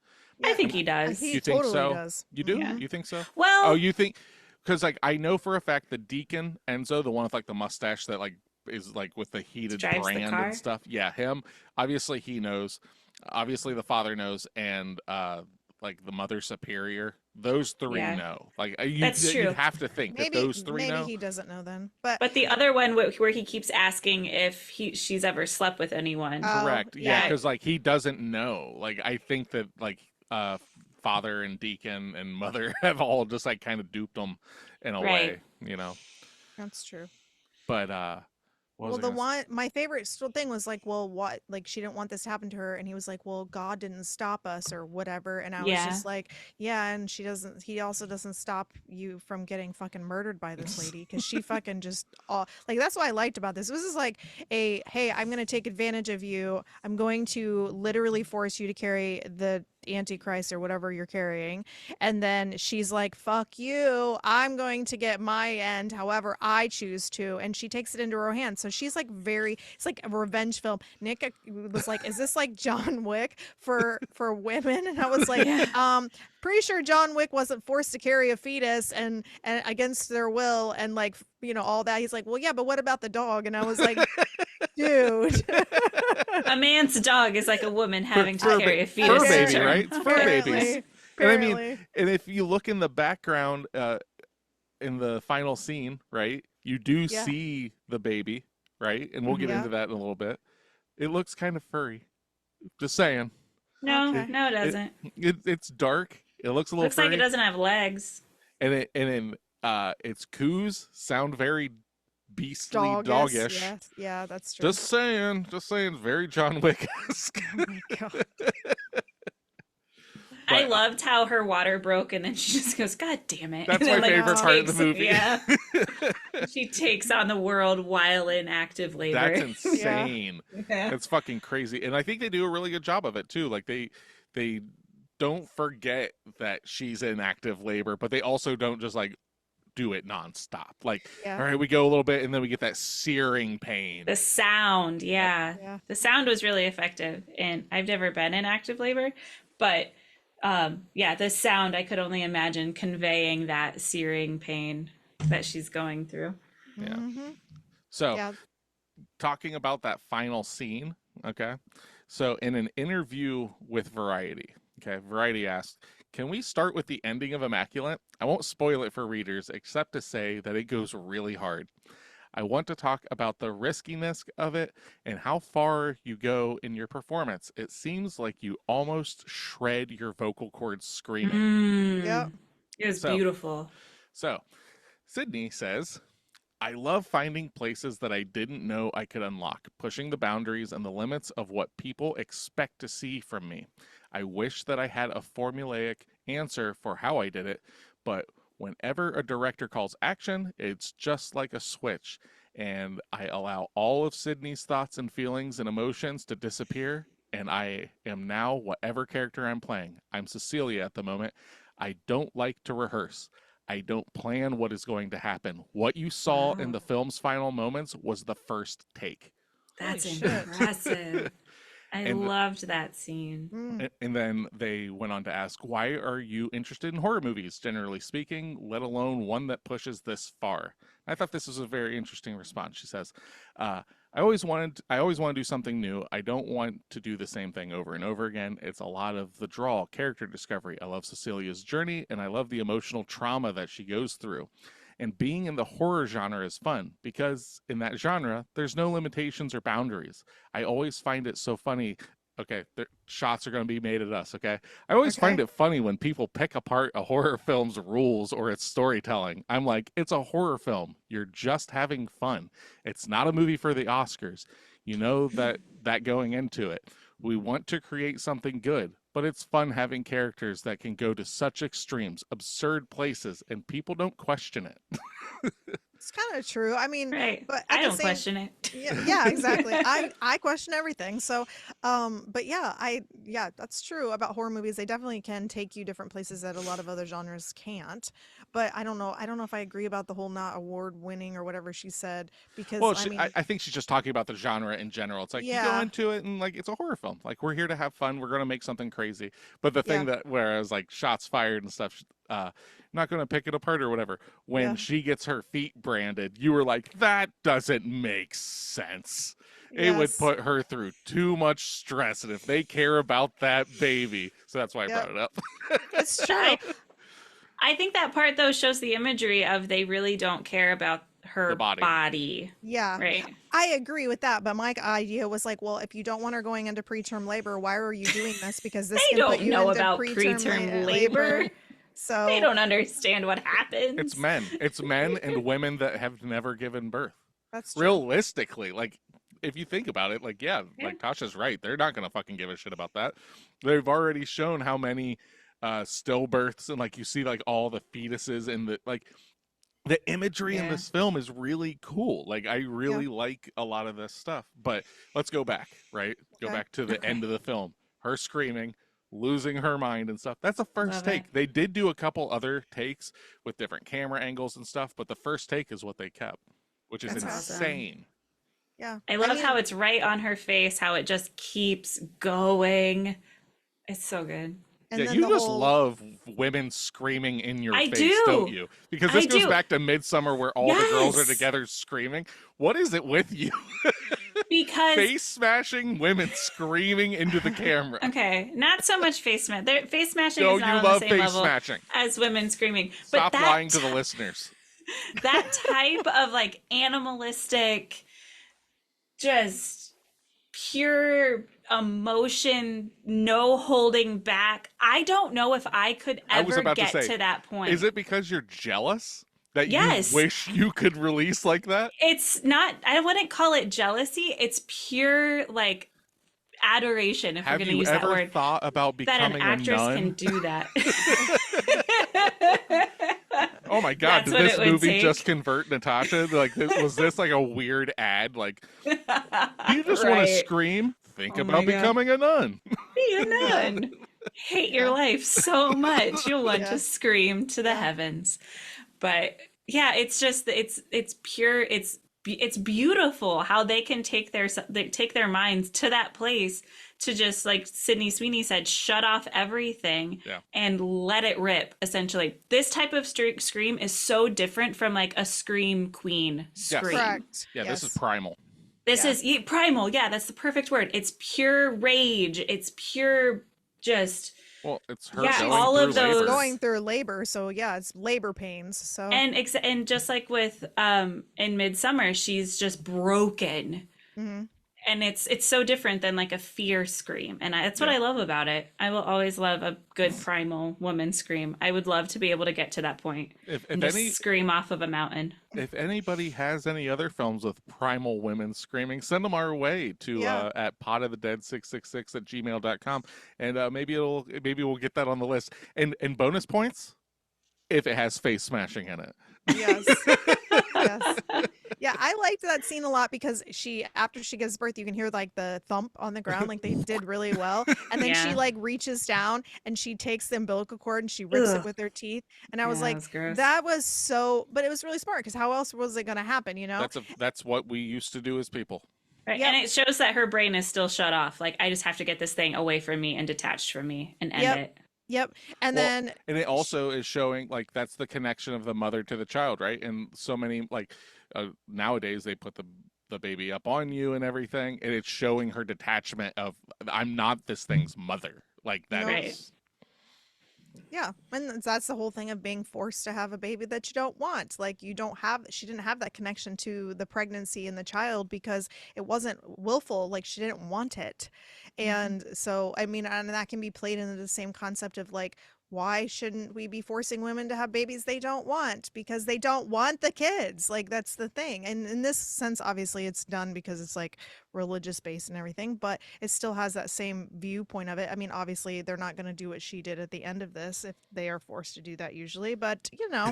I think he does. He You think totally so? does. You do? Yeah. You think so? Well, Oh, you think? Because like I know for a fact the deacon Enzo, the one with like the mustache that like is like with the heated Drives the brand car? and stuff. Yeah, him. Obviously he knows. Obviously the father knows, and like the mother superior. Those three Yeah. know. Like That's true. you'd have to think Maybe that those three maybe know. he doesn't know then. But but the other one where he keeps asking if she's ever slept with anyone. Oh, Correct. Yeah, yeah. because like he doesn't know. Like I think that like father and deacon and mother have all just like kind of duped him in a Right. way, you know. that's true. But what was Well, I gonna say? my favorite thing was like, well, what? Like, she didn't want this to happen to her, and he was like, well, God didn't stop us or whatever, and I was Yeah. just like, yeah, and he also doesn't stop you from getting fucking murdered by this lady because she fucking just like that's what I liked about this. This is like hey, I'm gonna take advantage of you. I'm going to literally force you to carry the Antichrist or whatever you're carrying, and then she's like, fuck you, I'm going to get my end however I choose to, and she takes it into her hands. So she's like it's like a revenge film. Nick was like, is this like John Wick for women? And I was like, pretty sure John Wick wasn't forced to carry a fetus and against their will and like all that. He's like, well, yeah, but what about the dog? And I was like, Dude. A man's dog is like a woman having to Fur carry a ba- fetus. fur to baby, term. right? It's fur babies. Apparently. And I mean, Apparently. and if you look in the background, in the final scene, right, you do Yeah. see the baby, right? And we'll get Yeah. into that in a little bit. It looks kind of furry. Just saying. No, Okay. no, it doesn't. It's dark. It looks a little Looks like furry. it doesn't have legs. And its coos sound very beastly, Doggish. doggish. Yes. Yeah, that's true. Just saying, very John Wick-esque. Oh my God. I But- loved how her water broke and then she just goes, God damn it. That's And then, my favorite part of the movie. Yeah. She takes on the world while in active labor. That's insane. Yeah. That's fucking crazy. And I think they do a really good job of it too. Like they don't forget that she's in active labor, but they also don't just like do it nonstop. Like, Yeah. all right, we go a little bit and then we get that searing pain. The sound, yeah. Yeah. The sound was really effective. And I've never been in active labor, but yeah, the sound I could only imagine conveying that searing pain that she's going through. Yeah. Mm-hmm. So Yeah. talking about that final scene, okay? So in an interview with Variety, okay, Variety asked, can we start with the ending of Immaculate? I won't spoil it for readers, except to say that it goes really hard. I want to talk about the riskiness of it and how far you go in your performance. It seems like you almost shred your vocal cords screaming. Yep. It was So- beautiful. So, Sydney says, I love finding places that I didn't know I could unlock, pushing the boundaries and the limits of what people expect to see from me. I wish that I had a formulaic answer for how I did it, but whenever a director calls action, it's just like a switch, and I allow all of Sydney's thoughts and feelings and emotions to disappear, and I am now whatever character I'm playing. I'm Cecilia at the moment. I don't like to rehearse. I don't plan what is going to happen. What you saw in Wow. the film's final moments was the first take. That's shit. impressive. I And- loved that scene. Mm. And then they went on to ask, why are you interested in horror movies, generally speaking, let alone one that pushes this far? I thought this was a very interesting response. She says, I always want to do something new. I don't want to do the same thing over and over again. It's a lot of the draw, character discovery. I love Cecilia's journey, and I love the emotional trauma that she goes through. And being in the horror genre is fun because in that genre, there's no limitations or boundaries. I always find it so funny. Okay, shots are going to be made at us, okay? I always find Okay. it funny when people pick apart a horror film's rules or its storytelling. I'm like, it's a horror film. You're just having fun. It's not a movie for the Oscars. You know that going into it. We want to create something good, but it's fun having characters that can go to such extremes, absurd places, and people don't question it. It's kind of true. I mean, Right. but at I the don't same- question it. yeah, exactly. I question everything. So, but yeah, that's true about horror movies. They definitely can take you different places that a lot of other genres can't. But I don't know if I agree about the whole not award winning or whatever she said because Well, I mean, I think she's just talking about the genre in general. It's like you go Yeah. into it and like it's a horror film. Like we're here to have fun. We're gonna make something crazy. But the thing that whereas like shots fired and stuff, not gonna pick it apart or whatever. When Yeah. she gets her feet branded, you were like, that doesn't make sense. It would yes. put her through too much stress, and if they care about that baby, so that's why I Yep. brought it up. It's true. I think that part though shows the imagery of they really don't care about her The body. body. Yeah. Right. I agree with that, but my idea was like, well, if you don't want her going into preterm labor, why are you doing this? Because this They can put don't you know into about preterm labor. So They don't understand what happens. It's men. It's men and women that have never given birth. that's true. Realistically, like if you think about it, like Yeah. like Tasha's right. They're not gonna fucking give a shit about that. They've already shown how many stillbirths and like you see like all the fetuses and the imagery in Yeah. this film is really cool. Like I really like a lot of this stuff. But let's go back, right? Go Okay. back to the Okay. end of the film. Her screaming, losing her mind and stuff. That's a first Love take. it. They did do a couple other takes with different camera angles and stuff, but the first take is what they kept, which is That's awesome. insane. Yeah. I love mean, how it's right on her face, how it just keeps going. It's so good. and Yeah, then you the just whole- love women screaming in your I face, do. don't you? Because this I goes do. back to Midsummer where all the girls are Yes. together screaming. What is it with you? Because face smashing women screaming into the camera. okay, not so much face smash. Face smashing No, is you not on the love same face level smashing. as women screaming. Stop but lying to the listeners. that type of like animalistic, just pure emotion, no holding back. I don't know if I could I was ever about to get say, to that point. Is it because you're jealous that Yes. you wish you could release like that? It's not, I wouldn't call it jealousy. It's pure like adoration, if we're Have going to you use that ever word, thought about that an becoming a actress nun? can do that. Oh my God! That's Did what this it would movie take. just convert Natasha? Like, was this like a weird ad? Like, you just want to Right. scream? Think Oh about my God. becoming a nun. Be a nun. Hate your Yeah. life so much. You'll want Yeah. to scream to the Yeah. heavens. But yeah, it's just it's pure. It's beautiful how they can take their minds to that place to just, like Sydney Sweeney said, shut off everything Yeah. and let it rip. Essentially, this type of scream is so different from like a scream queen scream. Correct. Yeah, Yes. this is primal. This Yeah. is primal. Yeah, that's the perfect word. It's pure rage. It's pure just. Well, it's her Yeah, going all through of labor. those- Going through labor, so yeah, it's labor pains. So And just like with in Midsummer, she's just broken. Mhm. And it's so different than like a fear scream. And that's what Yeah. I love about it. I will always love a good primal woman scream. I would love to be able to get to that point If and just scream off of a mountain. if anybody has any other films with primal women screaming, send them our way to Yeah. at potofthedead666@gmail.com, and maybe we'll get that on the list. And bonus points if it has face smashing in it. yes, yes, yeah. I liked that scene a lot because after she gives birth, you can hear like the thump on the ground, like they did really well. And then she Yeah. like reaches down and she takes the umbilical cord and she rips it Ugh. with her teeth. And I was Yeah, like, that was gross. that was so, but it was really smart because how else was it going to happen? You know? That's what we used to do as people. Right. Yep. And it shows that her brain is still shut off. Like, I just have to get this thing away from me and detached from me and end Yep. it. Yep. And Well, then and it also is showing like that's the connection of the mother to the child, right? And so many like nowadays they put the baby up on you and everything, and it's showing her detachment of I'm not this thing's mother. Like that No. is yeah, and that's the whole thing of being forced to have a baby that you don't want. Like she didn't have that connection to the pregnancy and the child because it wasn't willful, like she didn't want it. And so, I mean, and that can be played into the same concept of like, why shouldn't we be forcing women to have babies they don't want? Because they don't want the kids. Like that's the thing. And in this sense, obviously it's done because it's like religious based and everything, but it still has that same viewpoint of it. I mean, obviously they're not going to do what she did at the end of this if they are forced to do that usually, but you know,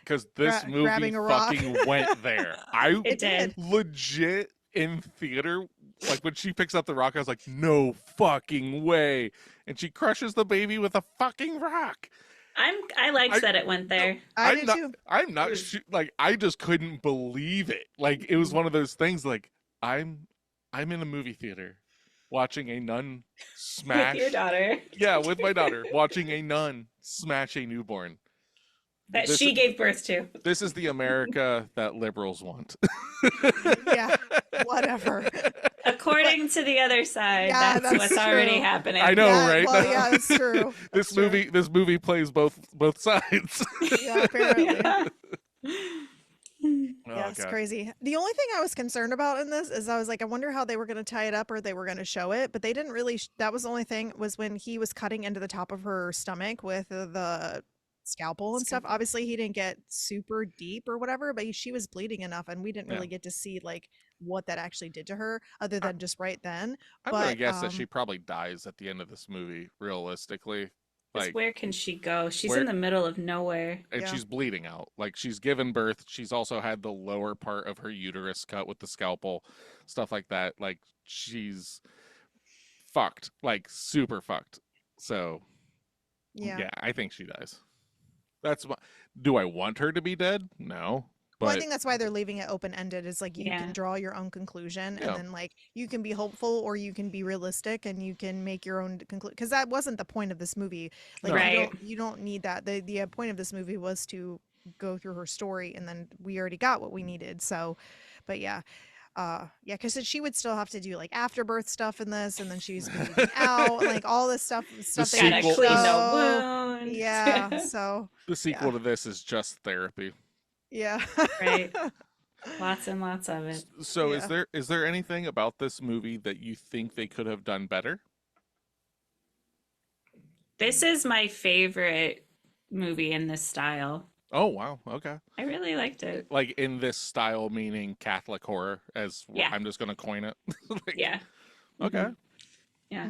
because this movie grabbing a rock. fucking went there. I It did. legit in theater, like when she picks up the rock, I was like, no fucking way. And she crushes the baby with a fucking rock. I liked that it went there. I I'm do not, too. I'm not like I just couldn't believe it. Like it was one of those things. Like I'm in a movie theater watching a nun smash. With your daughter. Yeah, with my daughter watching a nun smash a newborn. That This she is- gave birth to. This is the America that liberals want. Yeah, whatever. According to the other side, Yeah, that's what's that's already true. happening. I know, Yeah, right? well, yeah, that's true. This That's true. movie plays both sides. Yeah, apparently. Yeah. Oh, Yeah, it's God. crazy. The only thing I was concerned about in this is I was like, I wonder how they were going to tie it up or they were going to show it, but they didn't really. That was the only thing was when he was cutting into the top of her stomach with the scalpel and stuff. Obviously, he didn't get super deep or whatever, but she was bleeding enough, and we didn't Yeah. really get to see like what that actually did to her, other than just right then. I'm gonna But, guess that she probably dies at the end of this movie, realistically. 'Cause Like, where can she go? She's where- in the middle of nowhere. and Yeah. she's bleeding out. Like, she's given birth. She's also had the lower part of her uterus cut with the scalpel, stuff like that. Like, she's fucked, like super fucked. So, yeah. I think she dies. That's my. Do I want her to be dead? No. Well, I But think that's why they're leaving it open ended. Is like you Yeah. can draw your own conclusion, Yeah. and then like you can be hopeful or you can be realistic, and you can make your own conclusion. Because that wasn't the point of this movie. Like No. Right. you don't need that. The point of this movie was to go through her story, and then we already got what we needed. So, but yeah. Yeah, because she would still have to do like afterbirth stuff in this, and then she's bleeding out, and, like all this stuff they Gotta didn't sequel clean is the show. wound. Yeah, so the yeah, sequel to this is just therapy. yeah, Right. Lots and lots of it. So yeah. is there anything about this movie that you think they could have done better? This is my favorite movie in this style. Oh wow, okay. I really liked it. Like in this style, meaning Catholic horror, as Yeah. I'm just gonna coin it. Like, Yeah. okay. Mhm. Yeah.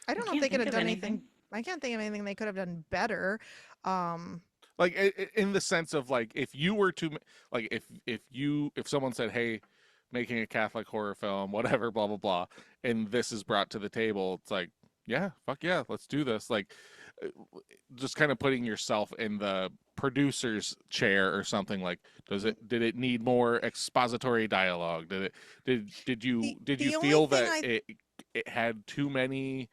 I don't know if can't they could think have of done anything. anything. I can't think of anything they could have done better. Um, Like in the sense of like if you were to like if someone said, hey, making a Catholic horror film, whatever, blah blah blah, and this is brought to the table, it's like, yeah, fuck yeah, let's do this. Like uh, just kind of putting yourself in the producer's chair or something. Like did it need more expository dialogue? Did you the only feel thing that it had too many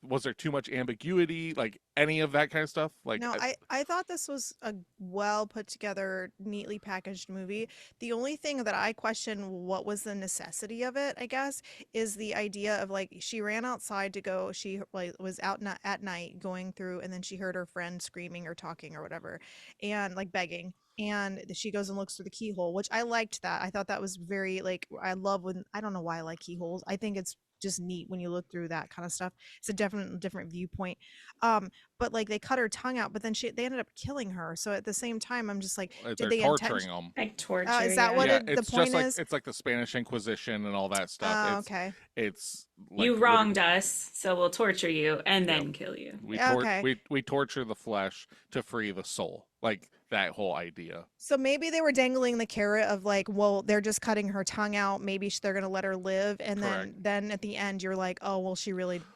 was there too much ambiguity, like any of that kind of stuff? Like No, I thought this was a well put together, neatly packaged movie. The only thing that I question what was the necessity of it, I guess, is the idea of like she ran outside to go, she like was out at night going through, and then she heard her friend screaming or talking or whatever, and like begging. And she goes and looks through the keyhole, which I liked that. I thought that was very like I love when I don't know why I like keyholes. I think it's just neat when you look through that kind of stuff. It's a different viewpoint. Um, but like they cut her tongue out, but then they ended up killing her. So at the same time, I'm just like, did they're they torturing them. Like torture. is that Yeah. what Yeah, the it's point just like is? it's like the Spanish Inquisition and all that stuff. Oh, okay. It's like You wronged us, so we'll torture you and Yep. then kill you. Okay. We torture the flesh to free the soul. Like that whole idea. So maybe they were dangling the carrot of like, well, they're just cutting her tongue out. Maybe they're gonna let her live, and Correct. then at the end, you're like, oh well,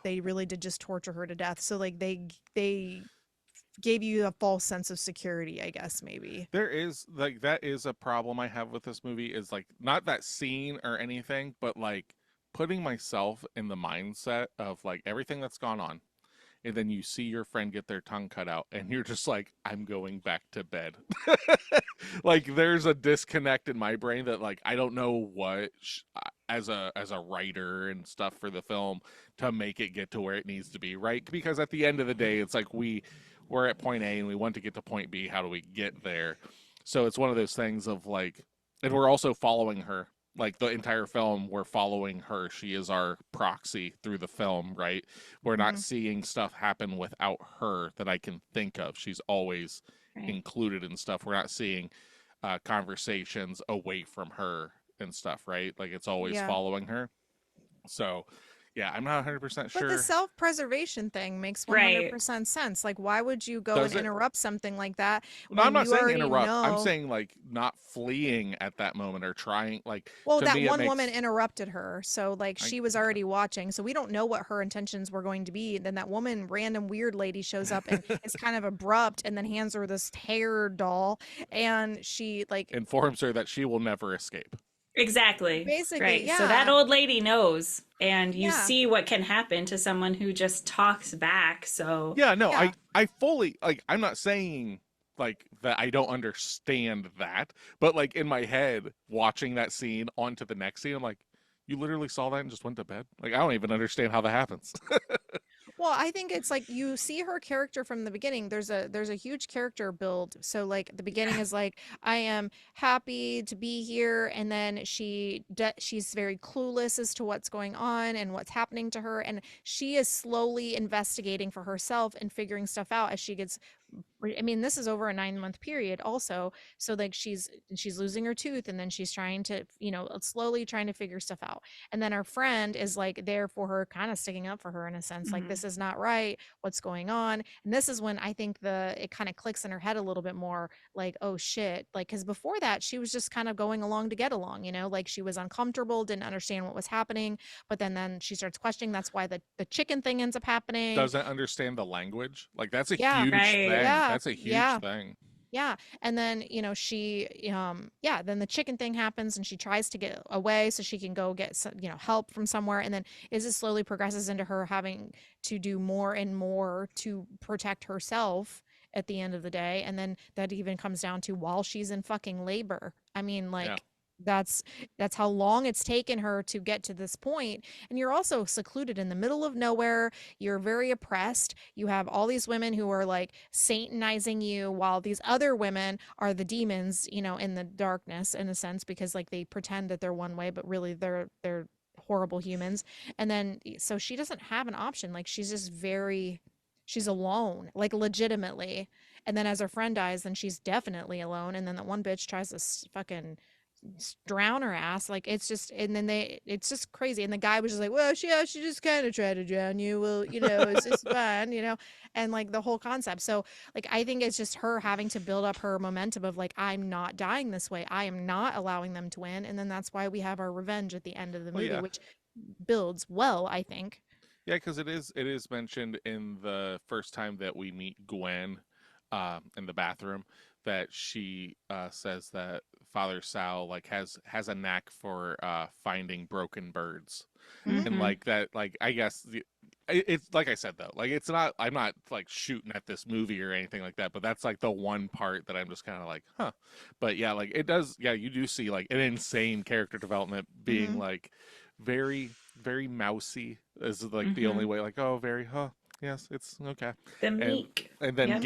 they really did just torture her to death. So like they gave you a false sense of security, I guess maybe. There is like that is a problem I have with this movie is like not that scene or anything, but like putting myself in the mindset of like everything that's gone on. And then you see your friend get their tongue cut out and you're just like, I'm going back to bed. Like there's a disconnect in my brain that like I don't know what as a writer and stuff for the film to make it get to where it needs to be, right? Because at the end of the day, it's like we're at point A and we want to get to point B. How do we get there? So it's one of those things of like, and we're also following her. Like the entire film, we're following her. She is our proxy through the film, right? We're not seeing stuff happen without her that I can think of. She's always Right. included in stuff. We're not seeing conversations away from her and stuff, right? Like it's always Yeah. following her. So, yeah, I'm not 100% But the sure. self-preservation thing makes Right. 100% sense. Like, why would you go Does and it? interrupt something like that No, when I'm not you saying already interrupt. I'm know? saying like not fleeing at that moment or trying. Like Well, to that me, it one woman makes. interrupted her, so like she was Okay. already watching, so we don't know what her intentions were going to be. Then that woman, random weird lady, shows up and it's kind of abrupt, and then hands her this hair doll, and she like Informs her that she will never escape. Exactly. basically, Right. So that yeah, old lady knows, and you yeah, see what can happen to someone who just talks back. So, Yeah, no, yeah. I fully like I'm not saying like that I don't understand that, but like in my head watching that scene onto the next scene, I'm like, you literally saw that and just went to bed? Like I don't even understand how that happens. Well, I think it's like you see her character from the beginning. There's a huge character build. So like the beginning is like I am happy to be here, and then she's very clueless as to what's going on and what's happening to her, and she is slowly investigating for herself and figuring stuff out as she gets. I mean, this is over a 9-month period also. So like she's losing her tooth, and then she's trying to, slowly trying to figure stuff out. And then her friend is like there for her, kind of sticking up for her in a sense, like Mhm. this is not right, what's going on. And this is when I think it kind of clicks in her head a little bit more, like, oh shit, like, because before that she was just kind of going along to get along, like she was uncomfortable, didn't understand what was happening, but then she starts questioning. That's why the chicken thing ends up happening. Doesn't understand the language. Like that's a Yeah, huge Right. thing. yeah, That's a huge yeah. thing. Yeah. And then, she, then the chicken thing happens, and she tries to get away so she can go get some, help from somewhere. And then it slowly progresses into her having to do more and more to protect herself at the end of the day. And then that even comes down to while she's in fucking labor. I mean, Yeah. like, that's that's how long it's taken her to get to this point. And you're also secluded in the middle of nowhere. You're very oppressed. You have all these women who are like satanizing you, while these other women are the demons, in the darkness, in a sense, because like they pretend that they're one way, but really they're horrible humans. And then so she doesn't have an option. Like she's alone, like legitimately. And then as her friend dies, then she's definitely alone. And then that one bitch tries to fucking drown her ass. Like it's just, and then it's just crazy. And the guy was just like, well, she just kind of tried to drown you. Well, it's just fine, and like the whole concept. So like, I think it's just her having to build up her momentum of like, I'm not dying this way. I am not allowing them to win. And then that's why we have our revenge at the end of the Well, movie, yeah. which builds well, I think. Yeah, because it is mentioned in the first time that we meet Gwen in the bathroom that she says that Father Sal like has a knack for finding broken birds, Hmm. and Hmm. like that, like I guess it's like I said though, like it's not, I'm not like shooting at this movie or anything like that, but that's like the one part that I'm just kind of like, huh. But yeah, like it does, yeah, you do see like an insane character development being Hmm. like very very mousy is like the only Hmm. way, like, oh, very, huh, yes, it's okay. The and meek. and then Yep.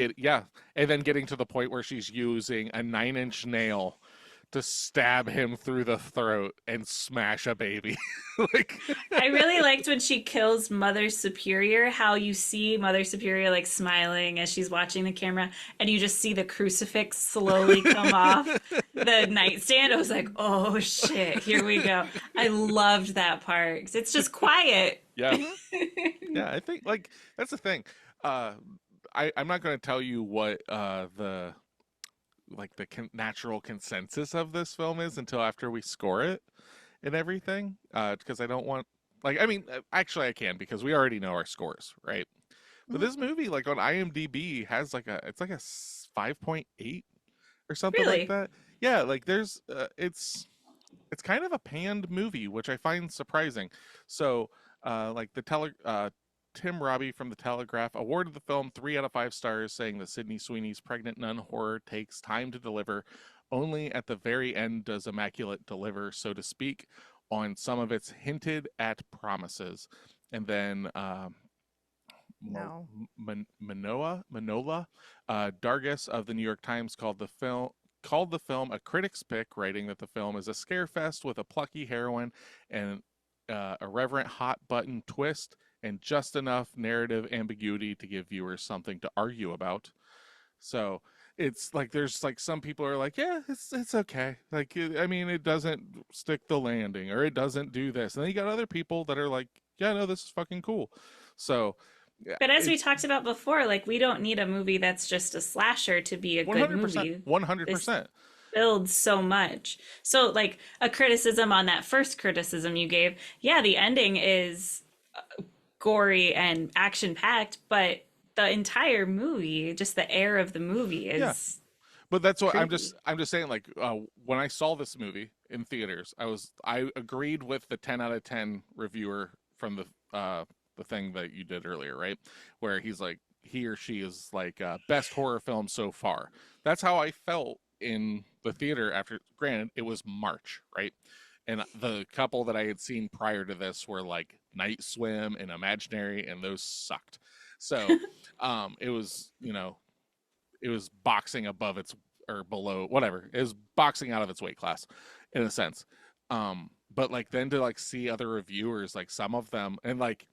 getting to the point where she's using a 9-inch nail to stab him through the throat and smash a baby. Like, I really liked when she kills Mother Superior, how you see Mother Superior like smiling as she's watching the camera, and you just see the crucifix slowly come off the nightstand. I was like, oh shit, here we go. I loved that part 'cause it's just quiet. yeah, Hmm. yeah, I think like that's the thing. uh I'm not going to tell you what the like the natural consensus of this film is until after we score it and everything, because I don't want, like, I mean, actually I can, because we already know our scores, right? But Hmm. this movie, like on IMDb, has like it's like a 5.8 or something like Really? that. Yeah, like there's it's kind of a panned movie, which I find surprising. So, like Tim Robbie from the Telegraph awarded the film 3 out of 5 stars, saying that Sydney Sweeney's pregnant nun horror takes time to deliver. Only at the very end does Immaculate deliver, so to speak, on some of its hinted at promises. And then No. Manola Dargis of the New York Times called the film a critic's pick, writing that the film is a scare fest with a plucky heroine and irreverent hot button twist and just enough narrative ambiguity to give viewers something to argue about. So it's like there's like some people are like, yeah, it's okay. Like, I mean, it doesn't stick the landing or it doesn't do this, and then you got other people that are like, yeah, no, this is fucking cool. So yeah, But as we it's talked about before, like we don't need a movie that's just a slasher to be a good 100%, movie. This 100%. builds so much. So like a criticism on that first criticism you gave, yeah, the ending is gory and action packed, but the entire movie, just the air of the movie Yeah, is but that's what creepy. I'm just saying. Like, when I saw this movie in theaters, I agreed with the 10 out of 10 reviewer from the thing that you did earlier, right? Where he's like, he or she is like, best horror film so far. That's how I felt in the theater after. Granted, it was March, right? And the couple that I had seen prior to this were like Night Swim and Imaginary, and those sucked. So, it was, it was boxing above its, or below, whatever. It was boxing out of its weight class in a sense. But like then to like see other reviewers, like some of them, and like,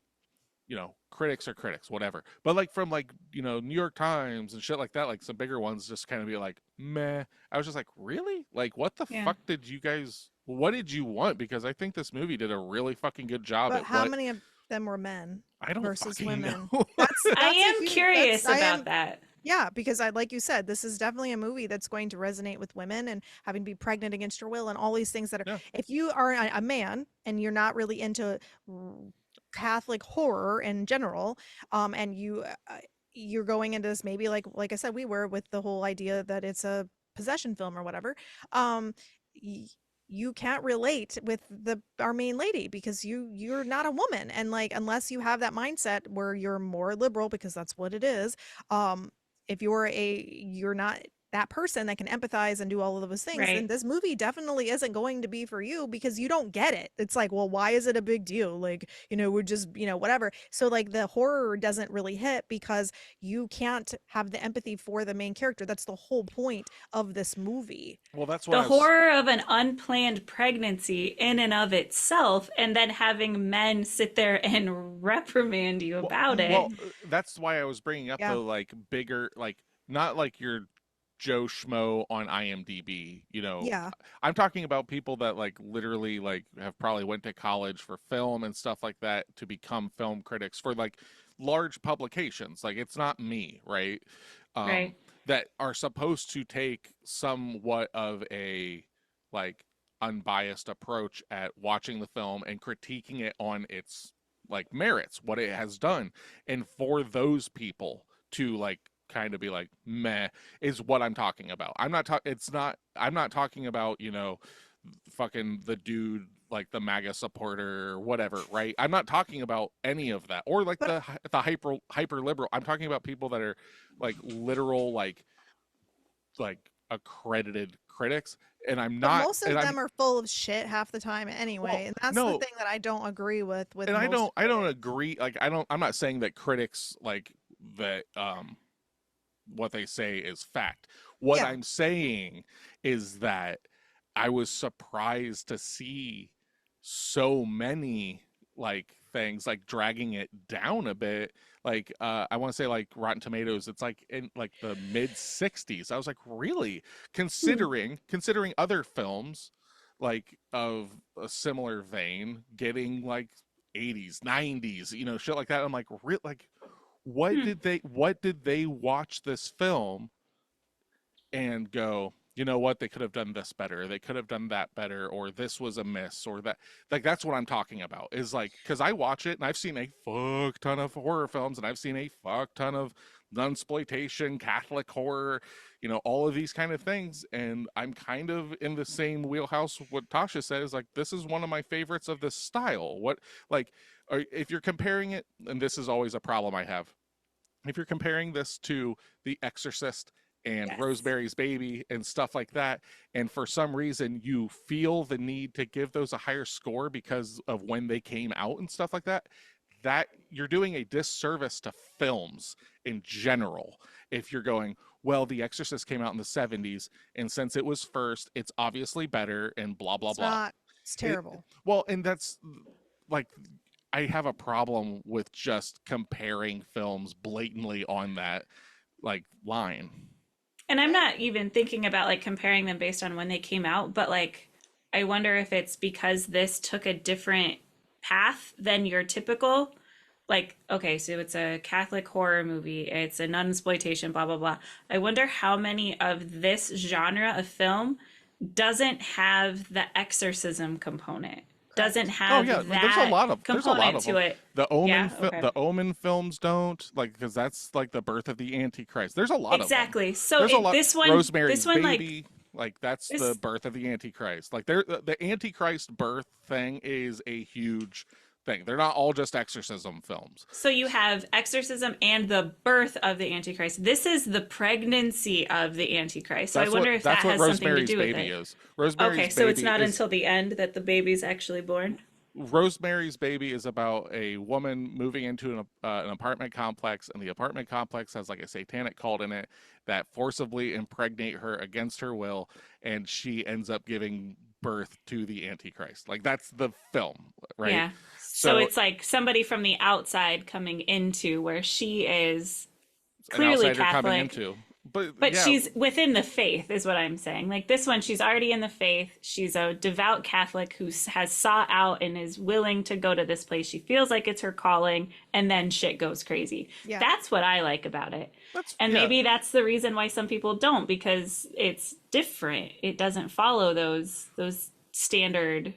critics are critics, whatever. But like from like, New York Times and shit like that, like some bigger ones just kind of be like, meh. I was just like, really? Like, what the Yeah. fuck did you guys, what did you want? Because I think this movie did a really fucking good job But at how what, many of them were men I don't versus fucking women? know. I That's a am huge. That's curious I about am. that. Yeah, because I, like you said, this is definitely a movie that's going to resonate with women and having to be pregnant against your will and all these things that are. Yeah. If you are a man and you're not really into r- Catholic horror in general, and you're going into this maybe like I said we were with the whole idea that it's a possession film or whatever, y- you can't relate with our main lady because you're not a woman, and like unless you have that mindset where you're more liberal because that's what it is. um if you're not that person that can empathize and do all of those things, then Right. this movie definitely isn't going to be for you because you don't get it. It's like, well, why is it a big deal? Like, we're just, whatever. So like the horror doesn't really hit because you can't have the empathy for the main character. That's the whole point of this movie. Well, that's what The I was. horror of an unplanned pregnancy in and of itself, and then having men sit there and reprimand you Well, about it. that's why I was bringing up Yeah. the like bigger, like not like your Joe Schmo on IMDb. Yeah. I'm talking about people that like literally like have probably went to college for film and stuff like that to become film critics for like large publications. Like it's not me, right? Right. That are supposed to take somewhat of a like unbiased approach at watching the film and critiquing it on its like merits, what it has done. And for those people to like kind of be like meh is what I'm talking about. I'm not talking about, fucking the dude like the MAGA supporter or whatever, right? I'm not talking about any of that or like But the hyper liberal. I'm talking about people that are like literal like accredited critics, and I'm but not, most and of I'm them are full of shit half the time well, anyway. And that's the no, thing that I don't agree with and most I don't critics. agree. Like I'm not saying that critics like that what they say is fact. What Yeah. I'm saying is that I was surprised to see so many like things like dragging it down a bit. Like I want to say like Rotten Tomatoes, it's like in like the mid 60s. I was like, really? Considering other films like of a similar vein getting like 80s, 90s, shit like that. I'm like, like Hmm. what did they watch this film and go, you know what, they could have done this better, they could have done that better, or this was a miss, or that, like that's what I'm talking about, is like, because I watch it and I've seen a fuck ton of horror films and I've seen a fuck ton of nunsploitation, Catholic horror, all of these kind of things, and I'm kind of in the same wheelhouse. What Tasha said is like, this is one of my favorites of this style. What, like, if you're comparing it, and this is always a problem I have, if you're comparing this to The Exorcist and Yes. Rosemary's Baby and stuff like that, and for some reason you feel the need to give those a higher score because of when they came out and stuff like that, that you're doing a disservice to films in general. If you're going, well, The Exorcist came out in the 70s, and since it was first, it's obviously better, and blah, blah, It's blah. not. It's It, terrible. well, and that's like, I have a problem with just comparing films blatantly on that like line. And I'm not even thinking about like comparing them based on when they came out, but like I wonder if it's because this took a different path than your typical, like, okay, so it's a Catholic horror movie, it's a nun-exploitation, blah blah blah. I wonder how many of this genre of film doesn't have the exorcism component, doesn't Correct. Oh have yeah, that there's a lot component of to them. it. The Yeah, okay. The Omen films don't, like, because that's like the birth of the Antichrist. There's a lot of them. Exactly. So There's a it, lot. this Rosemary's one, like Baby, like that's the this. birth of the Antichrist. Like the Antichrist birth thing is a huge thing. They're not all just exorcism films. So you have exorcism and the birth of the Antichrist. This is the pregnancy of the Antichrist. So I wonder if that That's what has something to Rosemary's do with Baby it. is. Rosemary's Okay, so it's Baby not is until the end that the baby's actually born. Rosemary's Baby is about a woman moving into an apartment complex, and the apartment complex has like a satanic cult in it that forcibly impregnate her against her will, and she ends up giving birth to the Antichrist. Like that's the film, right? Yeah. So So it's like somebody from the outside coming into where she is an clearly outsider coming Catholic. into, but But yeah, she's within the faith, is what I'm saying. Like this one, she's already in the faith. She's a devout Catholic who has sought out and is willing to go to this place. She feels like it's her calling, and then shit goes crazy. Yeah. That's what I like about it. that's And yeah. maybe that's the reason why some people don't, because it's different. It doesn't follow those standard.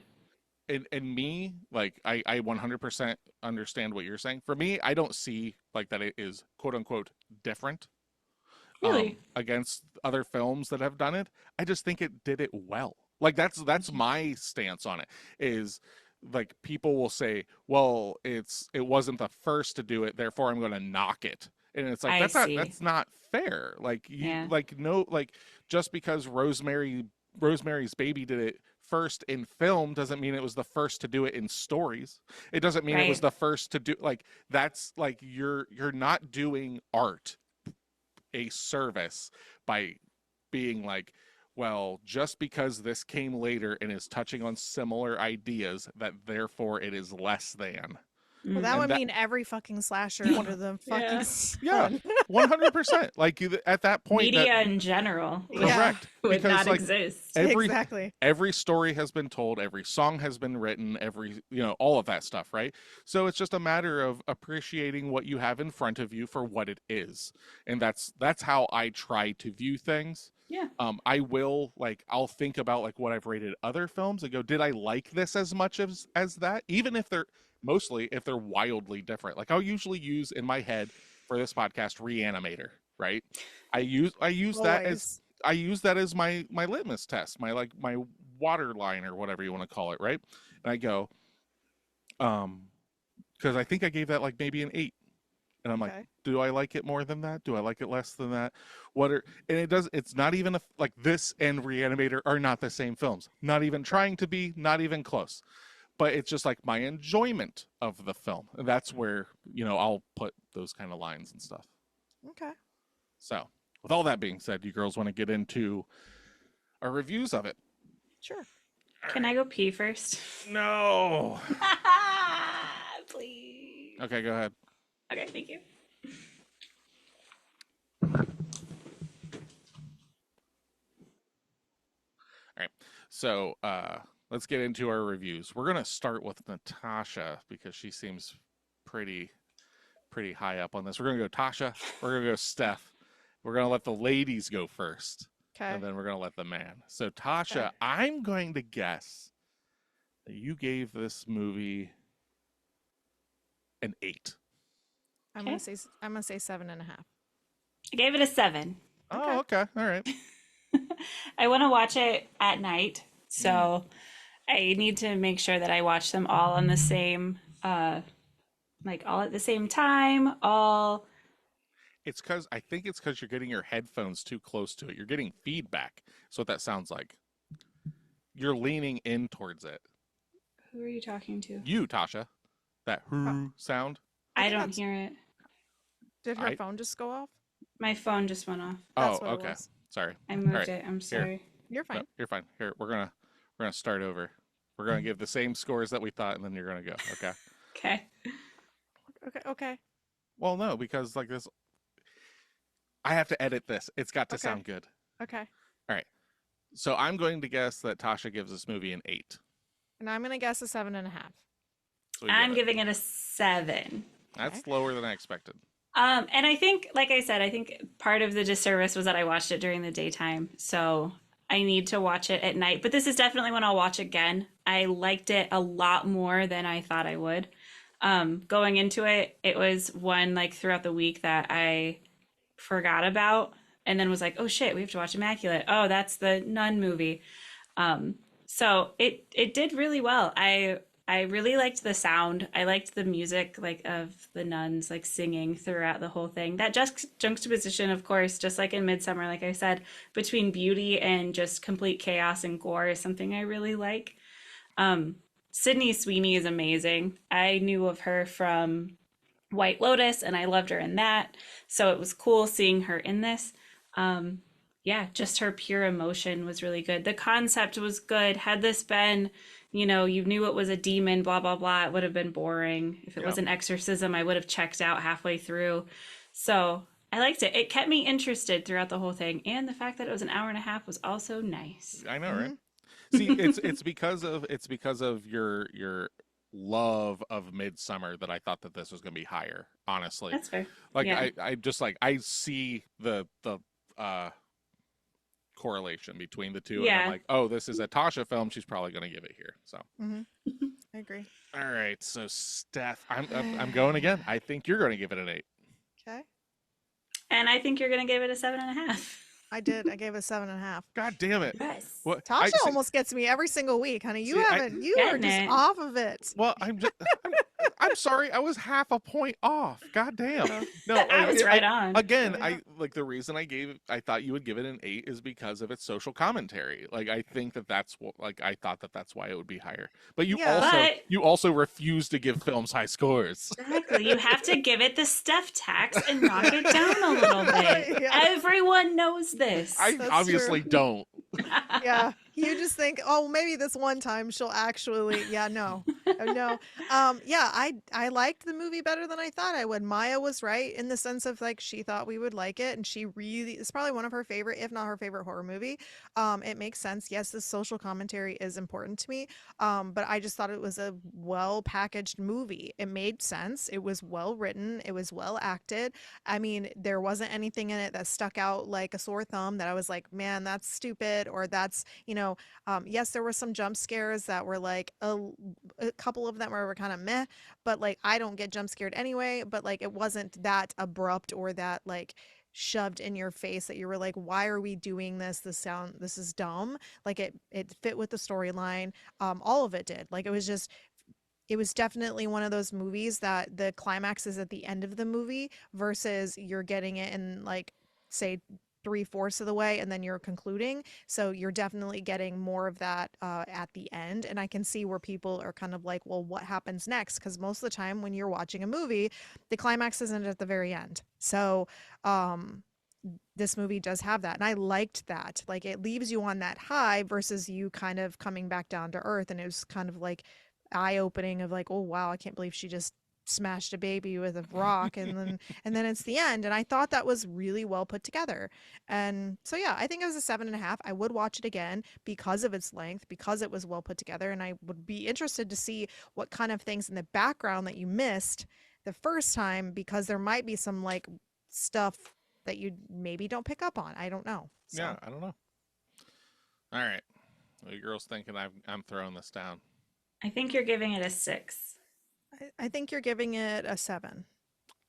And me, like I 100% understand what you're saying. For me, I don't see like that it is quote unquote different Really? against other films that have done it. I just think it did it well. Like that's my stance on it. Is like people will say, well, it wasn't the first to do it, therefore I'm going to knock it. And it's like I see. that's not fair. Like you Yeah. like no like just because Rosemary's Baby did it first in film doesn't mean it was the first to do it in stories. It doesn't mean it was Right. the first to do like that's like you're not doing art a service by being like, well, just because this came later and is touching on similar ideas, that therefore it is less than. Well, that And would that- mean every fucking slasher under the fucking Yeah. sun. 100%. Like at that point, Media that, in general Yeah. correct. would Because not like exist. Exactly. every story has been told, every song has been written, all of that stuff, right? So it's just a matter of appreciating what you have in front of you for what it is. And that's how I try to view things. Yeah. I will I'll think about like what I've rated other films and go, did I like this as much as that? Even if they're wildly different. Like I'll usually use in my head for this podcast Reanimator, right? I use that as my litmus test, my water line or whatever you want to call it, right? And I go, because I think I gave that like maybe an 8. And I'm like, Okay. do I like it more than that? Do I like it less than that? It's not even like this and Reanimator are not the same films. Not even trying to be, not even close. But it's just like my enjoyment of the film. And that's where, I'll put those kind of lines and stuff. Okay. So with all that being said, you girls want to get into our reviews of it? Sure. Can I go pee first? No. Please. Okay, go ahead. Okay, thank you. All right. So let's get into our reviews. We're gonna start with Natasha because she seems pretty high up on this. We're gonna go Tasha. We're gonna go Steph. We're gonna let the ladies go first, Okay. and then we're gonna let the man. So Tasha, Okay. I'm going to guess that you gave this movie an 8. I'm gonna say 7.5. I gave it a 7. Oh, okay. All right. I want to watch it at night, so I need to make sure that I watch them all on the same, all at the same time. I think it's because you're getting your headphones too close to it. You're getting feedback. That's what that sounds like. You're leaning in towards it. Who are you talking to? You, Tasha. That who sound. I think don't that's- hear it. Did her I- phone just go off? My phone just went off. That's Oh, what it okay. was. Sorry. I moved right. it. I'm sorry. You're No, fine. you're fine. Here, we're gonna start over. We're gonna give the same scores that we thought, and then you're gonna go. Okay. Okay. Okay. Well, no, because like this, I have to edit this. It's got to Okay. sound good. Okay. So I'm going to guess that Tasha gives this movie an 8. And I'm gonna guess a 7.5. So we I'm give it- giving it a 7. That's lower than I expected. And I think, like I said, I think part of the disservice was that I watched it during the daytime. So I need to watch it at night. But this is definitely one I'll watch again. I liked it a lot more than I thought I would. Going into it, it was one like throughout the week that I forgot about and then was like, oh shit, we have to watch Immaculate. Oh, that's the Nun movie. So it did really well. I really liked the sound. I liked the music, like of the nuns, like singing throughout the whole thing. That juxtaposition, of course, just like in Midsummer, like I said, between beauty and just complete chaos and gore is something I really like. Sydney Sweeney is amazing. I knew of her from White Lotus, and I loved her in that. So it was cool seeing her in this. Yeah, just her pure emotion was really good. The concept was good. Had this been, you knew it was a demon, blah, blah, blah, it would have been boring. If it was an exorcism, I would have checked out halfway through. So I liked it. It kept me interested throughout the whole thing. And the fact that it was an hour and a half was also nice. I know, right? See, it's because of your love of Midsummer that I thought that this was going to be higher. Honestly, That's fair. like Yeah. I just like I see the correlation between the two. And Yeah. I'm like, oh, this is a Tasha film. She's probably going to give it here. So, I agree. all right. So, Steph, I'm going again. I think you're going to give it an 8. Okay. And I think you're going to give it a 7.5. I did. I gave it a 7.5. God damn it! Yes. What? Tasha see- almost gets me every single week, honey. You See, are Getting just it. off of it. Well, I'm just I'm sorry, I was half a point off. God damn. Yeah. No, I like, was right on. again, Yeah. I like the reason I thought you would give it an 8 is because of its social commentary. Like I think that's what, like I thought that's why it would be higher. But Yeah. But you also refuse to give films high scores. exactly, you have to give it the Steph tax and knock it down a little bit. Yeah. Everyone knows this. I That's obviously true. don't. Yeah, you just think, oh, maybe this one time she'll actually. Yeah, no, no. Yeah, I liked the movie better than I thought I would. Maya was right in the sense of like she thought we would like it, and she really it's probably one of her favorite, if not her favorite horror movie. It makes sense. Yes, the social commentary is important to me. But I just thought it was a well packaged movie. It made sense. It was well written. It was well acted. I mean, there wasn't anything in it that stuck out like a sore thumb that I was like, man, that's stupid, or that's, yes, there were some jump scares that were like a couple of them were kind of meh, but like I don't get jump scared anyway, but like it wasn't that abrupt or that like shoved in your face that you were like, why are we doing this? This is dumb. Like it fit with the storyline. All of it did. Like it was definitely one of those movies that the climax is at the end of the movie versus you're getting it in like say 3/4 of the way and then you're concluding. So you're definitely getting more of that at the end. And I can see where people are kind of like, well, what happens next? Because most of the time when you're watching a movie, the climax isn't at the very end. So this movie does have that. And I liked that. Like it leaves you on that high versus you kind of coming back down to earth. And it was kind of like eye-opening of like, oh wow, I can't believe she just smashed a baby with a rock and then it's the end. And I thought that was really well put together. And so yeah, I think it was a 7.5. I would watch it again because of its length, because it was well put together, and I would be interested to see what kind of things in the background that you missed the first time, because there might be some like stuff that you maybe don't pick up on. I don't know. So. Yeah, I don't know. All right. Well, you girls thinking I'm throwing this down. I think you're giving it a 6. I think you're giving it a 7.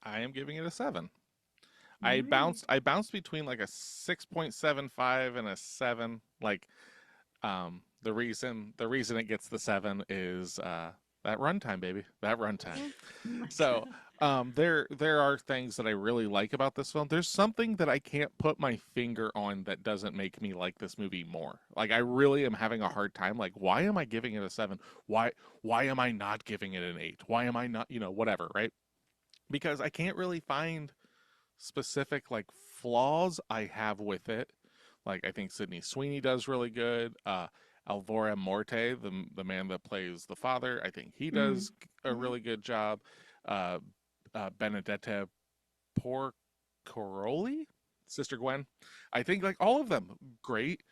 I am giving it a 7. Mm. I bounced between like a 6.75 and a 7. Like the reason it gets the 7 is that runtime, baby. That runtime. So there are things that I really like about this film. There's something that I can't put my finger on that doesn't make me like this movie more. Like I really am having a hard time. Like, why am I giving it a 7? Why am I not giving it an 8? Why am I not, whatever, right? Because I can't really find specific like flaws I have with it. Like I think Sydney Sweeney does really good. Alvaro Morte, the man that plays the father, I think he does a really good job. Benedetta Porcoroli, Sister Gwen, I think like all of them great.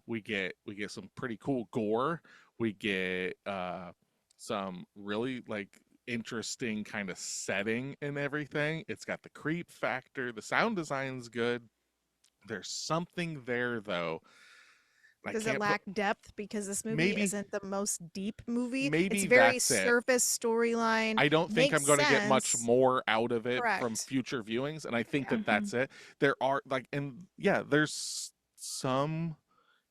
We get some pretty cool gore. We get some really like interesting kind of setting and everything. It's got the creep factor. The sound design's good. There's something there though. Does it lack depth because this movie isn't the most deep movie? Maybe it's very that's it. surface storyline. I don't think I'm going to get much sense. more out of it from Correct. future viewings, and I think Yeah. that's it. There are like, and yeah, there's some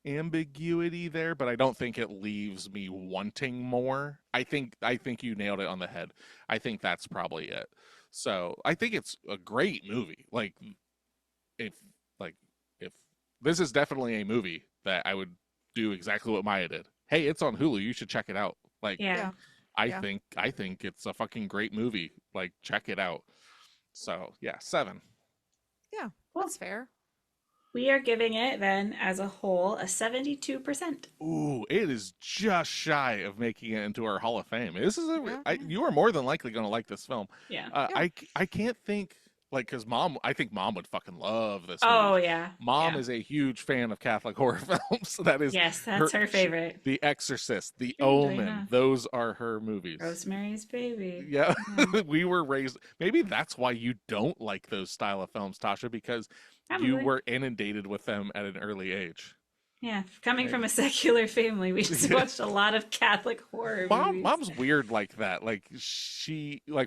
ambiguity there, but I don't think it leaves me wanting more. I think you nailed it on the head. I think that's probably it. So I think it's a great movie. Like if this is definitely a movie that I would do exactly what Maya did. Hey, it's on Hulu. You should check it out. Like, Yeah. I think it's a fucking great movie. Like, check it out. So yeah, 7. Yeah, Cool. that's fair. We are giving it then as a whole a 72%. Ooh, it is just shy of making it into our Hall of Fame. This is Yeah. you are more than likely going to like this film. Yeah. I can't think like because I think Mom would fucking love this. Oh movie. yeah. Mom Yeah. is a huge fan of Catholic horror films. That is Yes, that's her favorite. The Exorcist, The Strangely Omen. enough. Those are her movies. Rosemary's Baby. Yeah, Yeah. we were raised. Maybe that's why you don't like those style of films, Tasha, because you Probably. were inundated with them at an early age. Yeah, coming from a secular family, we just watched a lot of Catholic horror movies. Mom's weird like that. Like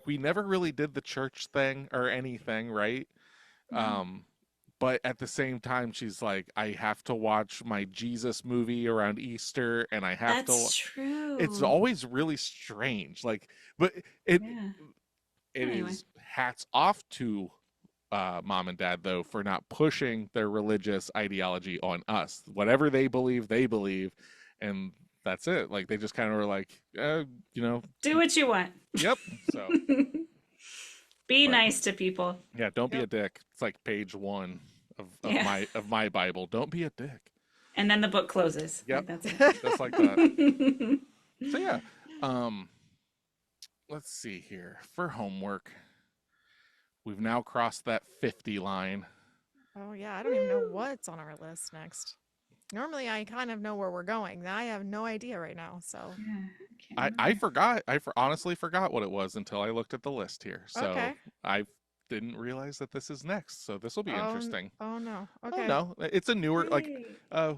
we never really did the church thing or anything, right? No. but at the same time, she's like, I have to watch my Jesus movie around Easter, and I have to. That's true. It's always really strange. Like, but it Yeah. it Anyway. is hats off to mom and dad though for not pushing their religious ideology on us. Whatever they believe, and that's it. Like they just kind of were like, Do what you want. yep. So Be But- nice to people. yeah, don't be a Yep. dick. It's like page 1 of Yeah. my Bible. Don't be a dick. And then the book closes. Yep. Like, that's it. Just like that. So yeah, let's see here for homework. We've now crossed that 50 line. Oh yeah, I don't even know what's on our list next. Normally, I kind of know where we're going. I have no idea right now. So Yeah, can't I remember. forgot. honestly forgot what it was until I looked at the list here. So Okay. I didn't realize that this is next. So this will be interesting. Oh no. Oh Okay. no, it's a newer Yay.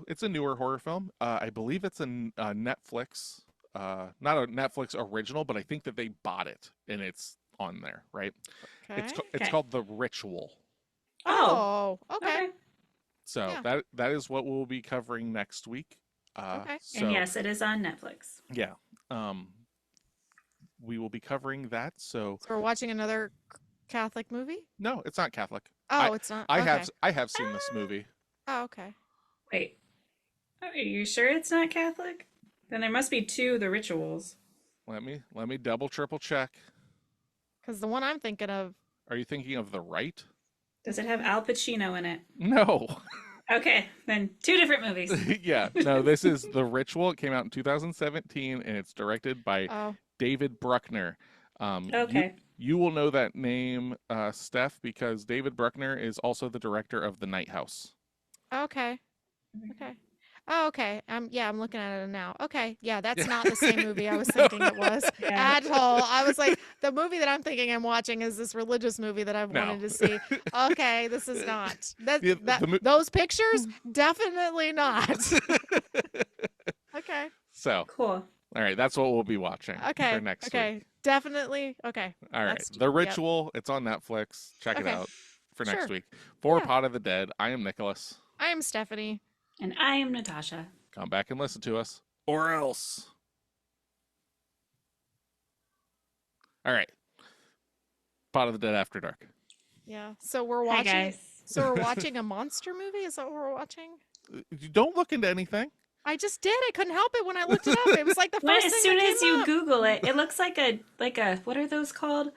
it's a newer horror film. I believe it's a Netflix, not a Netflix original, but I think that they bought it and it's on there, right? Okay. It's Okay. called The Ritual. Oh, Okay. okay. So Yeah. that is what we'll be covering next week. Okay. So And yes, it is on Netflix. yeah, we will be covering that. So So we're watching another Catholic movie. no, it's not Catholic. Oh, it's not. I okay. have seen this movie. Oh, okay. Wait. Are you sure it's not Catholic? Then there must be 2 The Rituals. Let me double triple check. Because the one I'm thinking of. Are you thinking of The Right? Does it have Al Pacino in it? No. Okay, then 2 different movies. Yeah, no, this is The Ritual. It came out in 2017 and it's directed by Oh. David Bruckner. Okay. You will know that name, Steph, because David Bruckner is also the director of The Night House. Okay. Okay. Oh, okay. Yeah, I'm looking at it now. Okay. Yeah, that's not the same movie I was thinking it was Yeah. at all. I was like, the movie that I'm thinking I'm watching is this religious movie that I've No. wanted to see. Okay, this is not. Yeah, Those pictures, definitely not. Okay. So, Cool. all right, that's what we'll be watching Okay. for next okay. week. Definitely. Okay. All right, That's- The yep. Ritual. It's on Netflix. Check it Okay. out for next Sure. week. For Yeah. Pot of the Dead, I am Nicholas. I am Stephanie. And I am Natasha. Come back and listen to us, or else. All right, Pot of the Dead After Dark. Yeah. So we're Hi, watching. guys. So we're watching a monster movie. Is that what we're watching? You don't look into anything. I just did. I couldn't help it when I looked it up. It was like the When, first as thing soon that as came you up. Google it, it looks like a what are those called?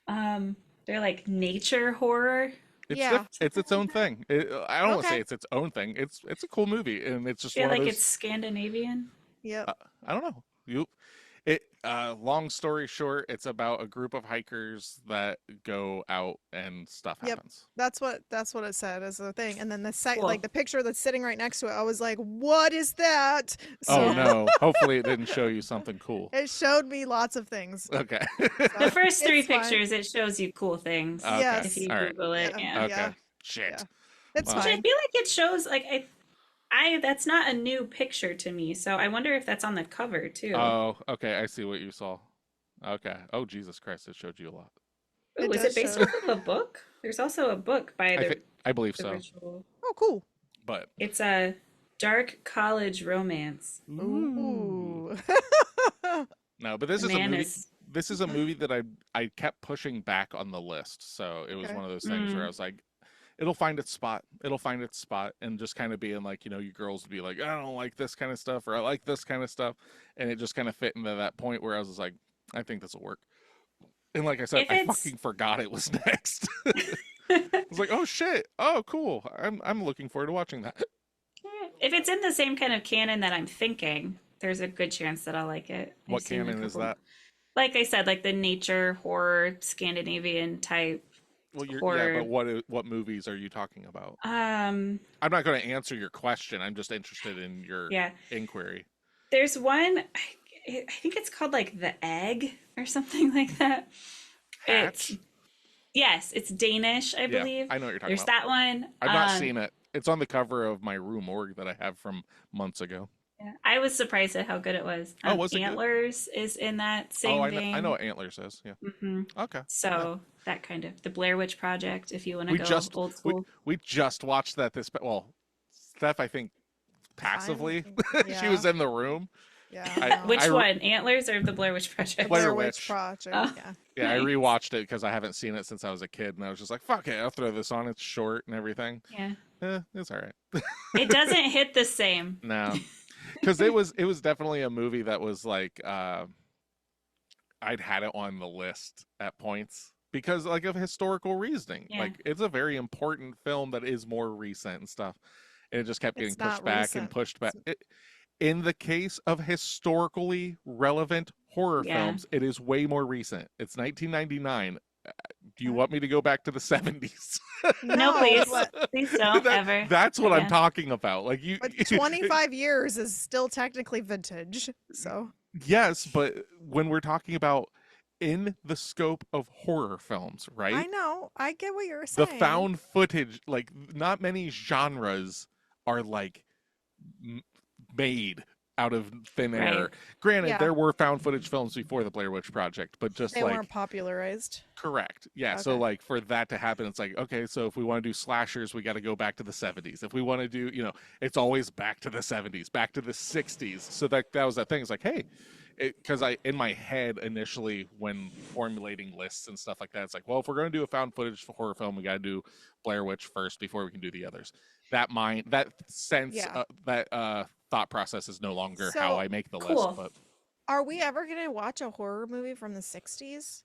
They're like nature horror. It's Yeah. it's its own thing. I don't want to say Okay. it's its own thing. It's a cool movie, and it's just Yeah, one like of those. it's Scandinavian. Yep. I don't know. Long story short, it's about a group of hikers that go out and stuff Yep. happens. That's what it said as the thing. And then Cool. like the picture that's sitting right next to it, I was like, what is that? Oh So no! Hopefully, it didn't show you something cool. it showed me lots of things. Okay. The first 3 It's fine. pictures, it shows you cool things. Okay. Yes. If you All right. Google it, Yeah. yeah. Okay. Yeah. Shit. Yeah. It's Wow. Which I fine. feel like it shows like I that's not a new picture to me. So I wonder if that's on the cover too. Oh, okay. I see what you saw. Okay. Oh, Jesus Christ! It showed you a lot. Ooh, it is does it based show- off of a book? There's also a book by I believe the so. Ritual. Oh, cool. But It's a dark college romance. Ooh. no, but this The is a man movie. is This is a movie that I kept pushing back on the list. So it was Okay. one of those things where Mm. I was like, it'll find its spot. It'll find its spot, and just kind of being like, you girls would be like, I don't like this kind of stuff, or I like this kind of stuff, and it just kind of fit into that point where I was just like, I think this will work. And like I said, If I it's- fucking forgot it was next. I was like, oh shit, oh cool. I'm looking forward to watching that. If it's in the same kind of canon that I'm thinking, there's a good chance that I'll like it. I've What seen a canon is couple- that? Like I said, like the nature horror Scandinavian type. Well, yeah, horror. but what movies are you talking about? Um, I'm not going to answer your question. I'm just interested in your yeah. inquiry. There's one. I think it's called like The Egg or something like that. Hatch? Yes, it's Danish, I Yeah, believe. I know what you're talking There's about. that one. I've not seen it. It's on the cover of my Rue Morgue that I have from months ago. Yeah. I was surprised at how good it was. Oh, was it good? Antlers is in that Oh, same I know vein. what Antlers is. Yeah. hmm Okay. Yeah. So that kind of the Blair Witch Project, if you want to We go just old we school. we just watched that well, Steph, I think passively. Finally. She Yeah. was in the room. Yeah. I- no. Which I- one? Antlers or the Blair Witch The Project? Blair Blair Witch Witch. Project. Oh. Yeah. Yeah, I Nice. rewatched it because I haven't seen it since I was a kid, and I was just like, "Fuck it, I'll throw this on. It's short and everything. Yeah. It's all right." It doesn't hit the same. No, because it was definitely a movie that was like I'd had it on the list at points because like of historical reasoning. Yeah. Like it's a very important film that is more recent and stuff, and it just kept getting It's pushed not back and recent. pushed back. In the case of historically relevant horror Yeah. films, it is way more recent. It's 1999. Do you Okay. want me to go back to the 70s? No, please. but, Please don't ever. That's what I'm Yeah. talking about. Like you but 25 years is still technically vintage. So Yes, but when we're talking about in the scope of horror films, right? I know. I get what you're The saying. found footage, like not many genres are like made out of thin air. Right. Granted, Yeah. there were found footage films before the Blair Witch Project, but just They like weren't popularized. correct. Yeah, so Okay. like for that to happen, it's like, okay, so if we want to do slashers, we got to go back to the 70s. If we want to do, it's always back to the 70s, back to the 60s. So that was that thing. It's like, hey, because I in my head initially when formulating lists and stuff like that, it's like, well, if we're going to do a found footage horror film, we got to do Blair Witch first before we can do the others. That sense, Yeah. that thought process is no longer So, how I make the cool. list. But Are we ever going to watch a horror movie from the 60s?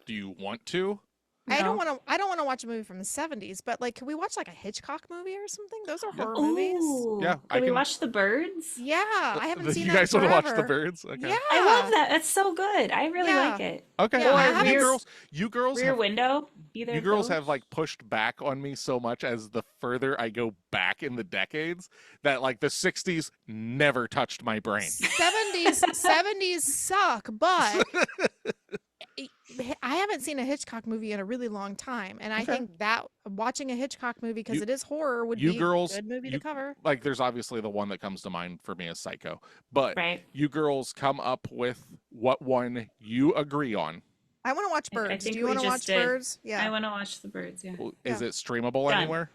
do you want to? I don't No. want to. I don't want to watch a movie from the 70s. But like, can we watch like a Hitchcock movie or something? Those are Yeah. horror movies. Ooh. Yeah, I Can we can- watch The Birds? Yeah, I haven't seen You that guys in want to watch the forever. birds? Okay. Yeah, I love that. That's so good. I really Yeah. like it. Okay. Yeah, I well, haven't you girls Rear have Window. Either you of girls those? have like pushed back on me so much as the further I go back in the decades that like the 60s never touched my brain. 70s suck, but I haven't seen a Hitchcock movie in a really long time, and I Okay. think that watching a Hitchcock movie because You- it is horror would you be girls- a good movie you- to cover. Like there's obviously the one that comes to mind for me as Psycho, but Right. you girls come up with what one you agree on. I want to watch I Birds. think Do you we want to just watch did. Birds? Yeah. I want to watch The Birds. Yeah. Is Yeah. it streamable Done. anywhere?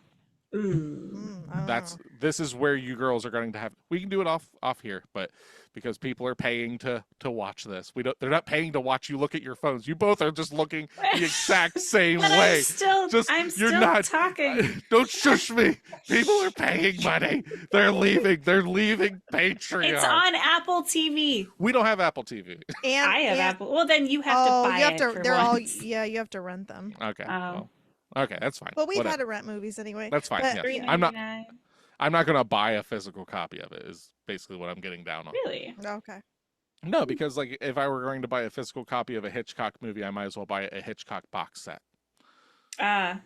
Ooh. I don't That's know. this is where you girls are going to have. We can do it off here, but because people are paying to watch this, they're not paying to watch you look at your phones. You both are just looking the exact same But way. I'm You're still not talking. Don't shush me. People are paying money. They're leaving Patreon. It's on Apple TV. We don't have Apple TV. And I have and- Apple. Well, then you have to buy you have it to. for They're all. once. Yeah, you have to rent them. Okay. Oh. Well, okay, that's fine. But we've Whatever. had to rent movies anyway. That's fine. but- Yeah. $3.99. I'm not going to buy a physical copy of it. Is basically what I'm getting down on. Really? Okay. No, because like if I were going to buy a physical copy of a Hitchcock movie, I might as well buy a Hitchcock box set. Fair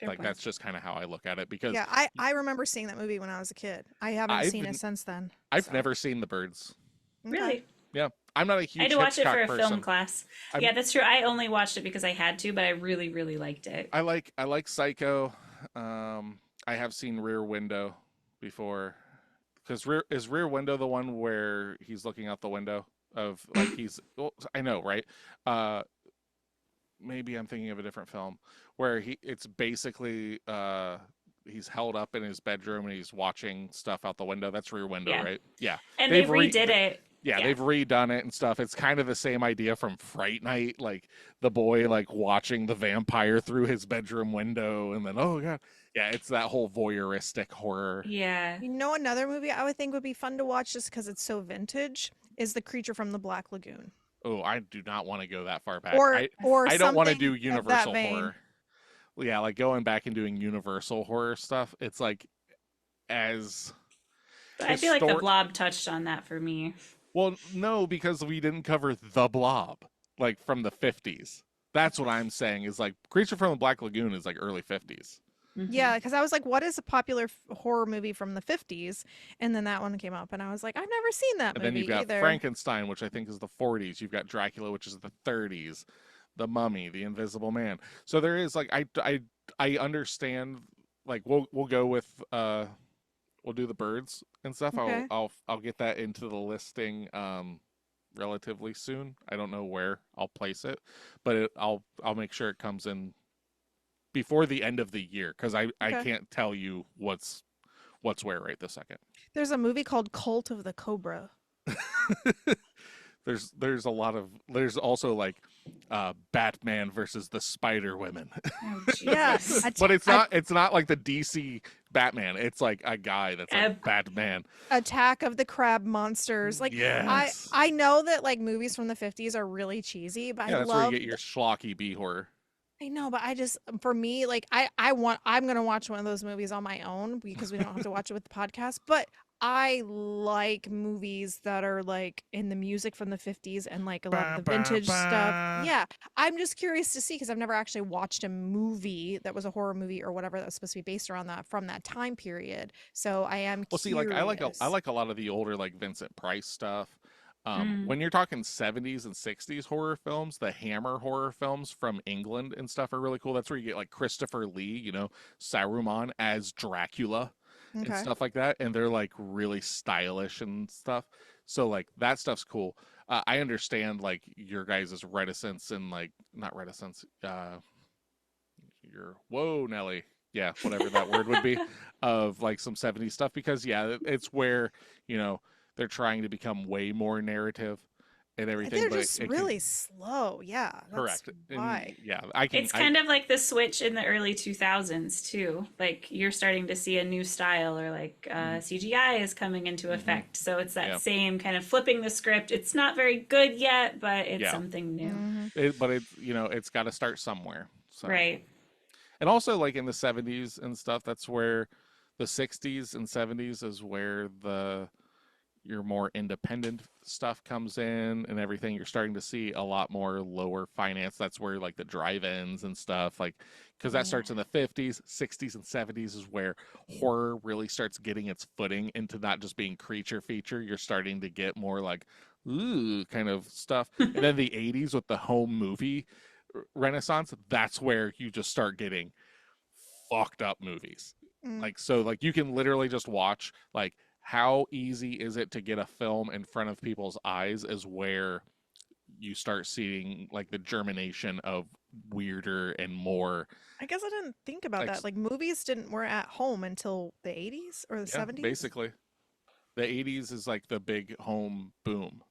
Like point. that's just kind of how I look at it because Yeah, I remember seeing that movie when I was a kid. I haven't I've seen been- it since then. I've so. never seen The Birds. Okay. Really? Yeah, I'm not a huge I had to watch it Hitchcock for a person. film class. I'm- Yeah, that's true. I only watched it because I had to, but I really, really liked it. I like Psycho. I have seen Rear Window before. Because Rear Window the one where he's looking out the window of like well, I know, right? Maybe I'm thinking of a different film where it's basically he's held up in his bedroom and he's watching stuff out the window. That's Rear Window, Yeah. right? Yeah. And they They've re- redid it. Yeah, Yeah. they've redone it and stuff. It's kind of the same idea from Fright Night, like the boy like watching the vampire through his bedroom window, and then oh god, yeah, it's that whole voyeuristic horror. Yeah. You know, another movie I would think would be fun to watch just because it's so vintage is The Creature from the Black Lagoon. Oh, I do not want to go that far back. Or I don't want to something do of that Universal vein. horror. Yeah, like going back and doing Universal horror stuff. It's like as But I feel like the Histor- Blob touched on that for me. well, no, because we didn't cover The Blob like from the 50s. That's what I'm saying is like Creature from the Black Lagoon is like early 50s. Mhm. Yeah, because I was like, what is a popular horror movie from the 50s? And then that one came up, and I was like, I've never seen that And movie then you've got either. Frankenstein, which I think is the 40s. You've got Dracula, which is the 30s. The Mummy, The Invisible Man. So there is like I understand. Like we'll go with we'll do the birds and stuff. Okay. I'll get that into the listing relatively soon. I don't know where I'll place it, but I'll make sure it comes in before the end of the year, because I Okay. can't tell you what's where right this second. There's a movie called Cult of the Cobra. There's also like Batman versus the Spider Women. Oh, Yeah, Jesus. But it's not like the DC Batman. It's like a guy that's like Batman. Attack of the Crab Monsters. Like Yes. I know that like movies from the 50s are really cheesy, but Yeah, I that's where love you get your schlocky B horror. I know, but I just for me, like I'm gonna watch one of those movies on my own because we don't have to watch it with the podcast. But I like movies that are like in the music from the 50s and like a lot of the vintage stuff. Yeah. I'm just curious to see because I've never actually watched a movie that was a horror movie or whatever that was supposed to be based around that from that time period. So I am Well, see, like I like curious. a lot of the older like Vincent Price stuff. Mm. When you're talking 70s and 60s horror films, the Hammer horror films from England and stuff are really cool. That's where you get like Christopher Lee, Saruman as Dracula and Okay. stuff like that, and they're like really stylish and stuff. So like that stuff's cool. I understand like your guys' reticence and like not reticence. Your whoa, Nelly. Yeah, whatever that word would be, of like some 70s stuff, because yeah, it's where they're trying to become way more narrative and everything. They're but just it really slow. Yeah. That's correct. And why. yeah, It's kind of like the switch in the early 2000s too. Like you're starting to see a new style, or like CGI is coming into effect. So it's that Yeah. same kind of flipping the script. It's not very good yet, but it's Yeah. something new. Mhm. but it's got to start somewhere. So. Right. And also like in the 70s and stuff, that's where the 60s and 70s is where your more independent stuff comes in and everything. You're starting to see a lot more lower finance. That's where like the drive-ins and stuff, like, because that starts in the 50s, 60s, and 70s is where horror really starts getting its footing into not just being creature feature. You're starting to get more like ooh kind of stuff. And then the 80s with the home movie renaissance, that's where you just start getting fucked up movies. Mm. Like, so like you can literally just watch like how easy is it to get a film in front of people's eyes is where you start seeing like the germination of weirder and more. I guess I didn't think about that. Like movies were at home until the 80s or the 70s. Basically the 80s is like the big home boom.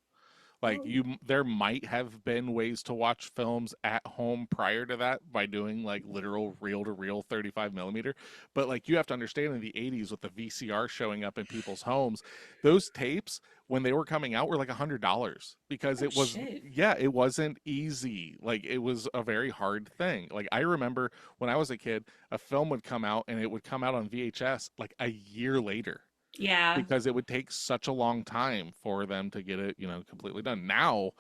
Like Oh. there might have been ways to watch films at home prior to that by doing like literal reel-to-reel 35 millimeter. But like you have to understand in the 80s with the VCR showing up in people's homes, those tapes when they were coming out were like $100 because it was, shit. it wasn't easy. Like it was a very hard thing. Like I remember when I was a kid, a film would come out and it would come out on VHS like a year later. Yeah. Because it would take such a long time for them to get it, completely done. Now,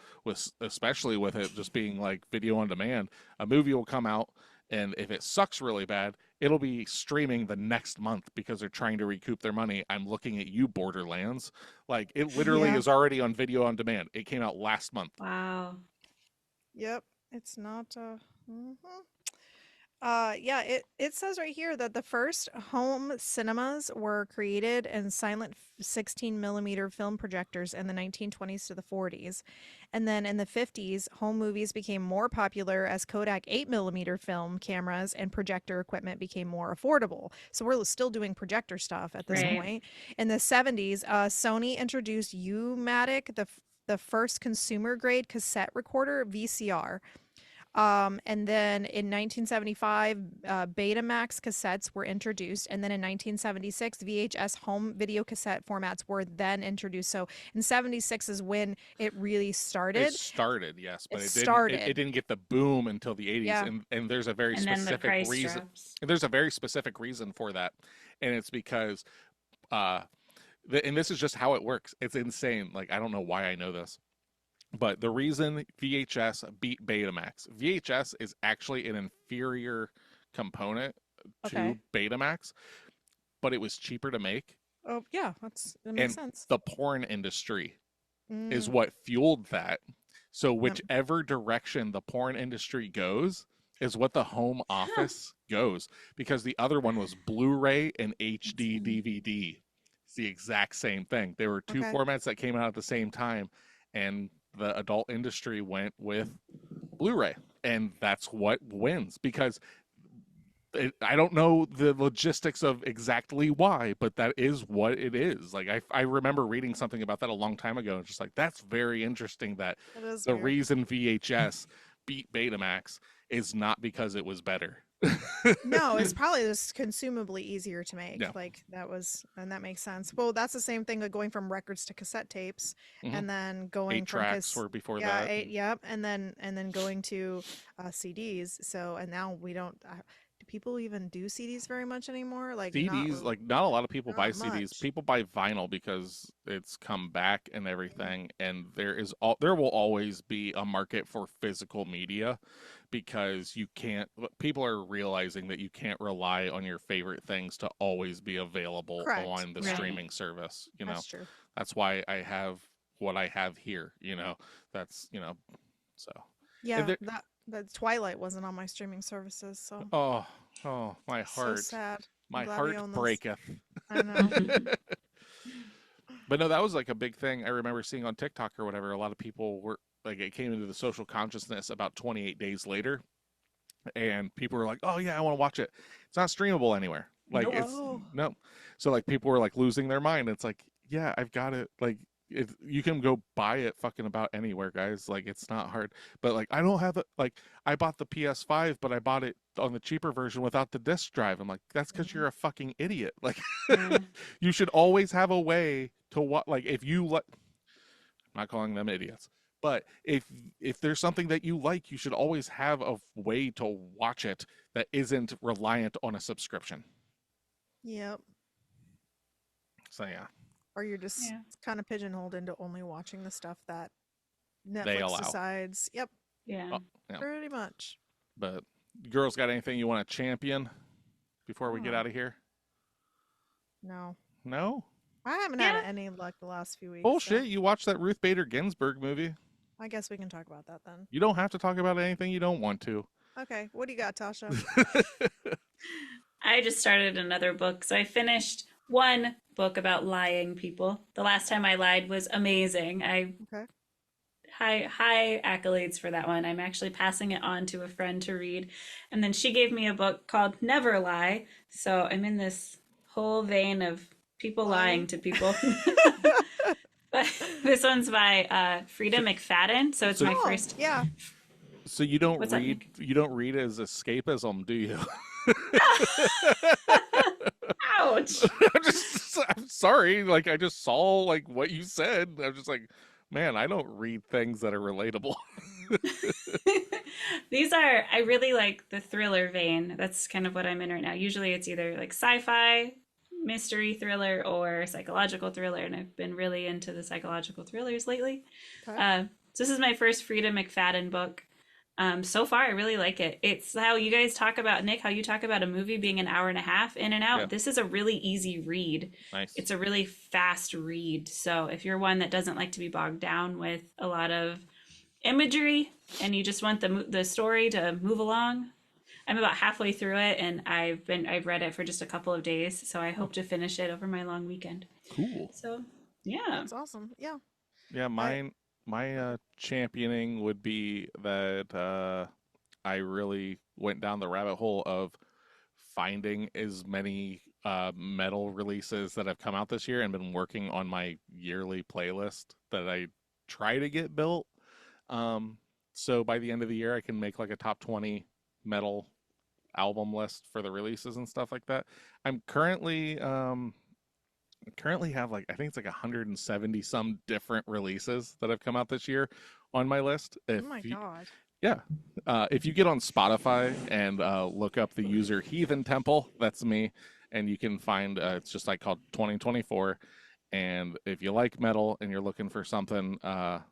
especially with it just being like video on demand, a movie will come out, and if it sucks really bad, it'll be streaming the next month because they're trying to recoup their money. I'm looking at you, Borderlands. Like it literally Yeah. is already on video on demand. It came out last month. Wow. Yep. It's not mhm. Yeah, it says right here that the first home cinemas were created in silent 16 millimeter film projectors in the 1920s to the 40s. And then in the 50s, home movies became more popular as Kodak 8 millimeter film cameras and projector equipment became more affordable. So we're still doing projector stuff at this Right. point. In the 70s, Sony introduced U-Matic, the first consumer grade cassette recorder, VCR. And then in 1975, Betamax cassettes were introduced. And then in 1976, VHS home video cassette formats were then introduced. So in 76 is when it really started. It started, yes, but It it started. didn't get the boom until the 80s. Yeah. And there's a very And then the specific price reason. drops. And there's a very specific reason for that. And it's because and this is just how it works. It's insane. Like I don't know why I know this. But the reason VHS beat Betamax, VHS is actually an inferior component to Okay. Betamax, but it was cheaper to make. Oh, yeah, that makes And sense. the porn industry is Mm, what fueled that. So Yep. whichever direction the porn industry goes is what the home office goes, because the other one was Blu-ray and HD DVD. It's the exact same thing. There were two Okay. formats that came out at the same time, and the adult industry went with Blu-ray, and that's what wins because I don't know the logistics of exactly why, but that is what it is. Like I remember reading something about that a long time ago. And just like, that's very interesting that That is the weird. reason VHS beat Betamax is not because it was better. No, it's probably just consumably easier to make. Yeah. Like and that makes sense. Well, that's the same thing like going from records to cassette tapes, Mhm. and then going 8 from tracks were before yeah, that. 8, yep, and then going to CDs. So and now we don't. Do people even do CDs very much anymore? Like CDs, like not a lot of people buy not CDs. much. People buy vinyl because it's come back and everything. And there will always be a market for physical media because people are realizing that you can't rely on your favorite things to always be available Correct. on the Right. streaming service. That's true. That's why I have what I have here. That's so. Yeah, there- that Twilight wasn't on my streaming services, so Oh, my so heart, sad. my glad we heart own this. breaketh. I know. But no, that was like a big thing. I remember seeing on TikTok or whatever. A lot of people were like, it came into the social consciousness about 28 days later, and people were like, "Oh yeah, I want to watch it." It's not streamable anywhere. Like Nope. it's Oh. no. So like people were like losing their mind. It's like, yeah, I've got it. Like you can go buy it fucking about anywhere, guys. Like it's not hard. But like I don't have it. Like I bought the PS5, but I bought it on the cheaper version without the disc drive. I'm like, that's because you're a fucking idiot. Like Yeah. you should always have a way to what. Like if you let, I'm not calling them idiots, but if there's something that you like, you should always have a way to watch it that isn't reliant on a subscription. Yep. So yeah, Or you're just Yeah. kind of pigeonholed into only watching the stuff that They Netflix allow. decides. Yep, Yeah. Oh, yeah. pretty much. But girls, got anything you want to champion before we get Oh. out of here? No, No I haven't Yeah. had any luck the last few weeks. bullshit. So You watched that Ruth Bader Ginsburg movie. I guess we can talk about that then. You don't have to talk about anything you don't want to. Okay, what do you got, Tasha? I just started another book. So I finished one book about lying people. The last time I lied was amazing. Okay. High accolades for that one. I'm actually passing it on to a friend to read. And then she gave me a book called Never Lie. So I'm in this whole vein of people lying to people. But this one's by Frida McFadden. So it's my Oh, first. yeah. So you don't What's that, read. You don't read as escapism, do you? Ouch. I'm sorry. Like I just saw like what you said. I'm just like, man, I don't read things that are relatable. I really like the thriller vein. That's kind of what I'm in right now. Usually it's either like sci-fi, mystery thriller, or psychological thriller. And I've been really into the psychological thrillers lately. Okay. So this is my first Frida McFadden book. So far, I really like it. It's how you guys talk about, Nick, how you talk about a movie being an hour and a half in and out. Yeah. This is a really easy read. Nice. It's a really fast read. So if you're one that doesn't like to be bogged down with a lot of imagery and you just want the story to move along, I'm about halfway through it and I've read it for just a couple of days. So I hope to finish it over my long weekend. Cool. So yeah. That's awesome. Yeah. Yeah, my championing would be that I really went down the rabbit hole of finding as many metal releases that have come out this year and been working on my yearly playlist that I try to get built. So by the end of the year, I can make like a top 20 metal album list for the releases and stuff like that. I'm currently have like I think it's like 170 some different releases that have come out this year on my list. Oh my God. Yeah. If you get on Spotify and look up the user Heathen Temple, that's me, and you can find it's just like called 2024. And if you like metal and you're looking for something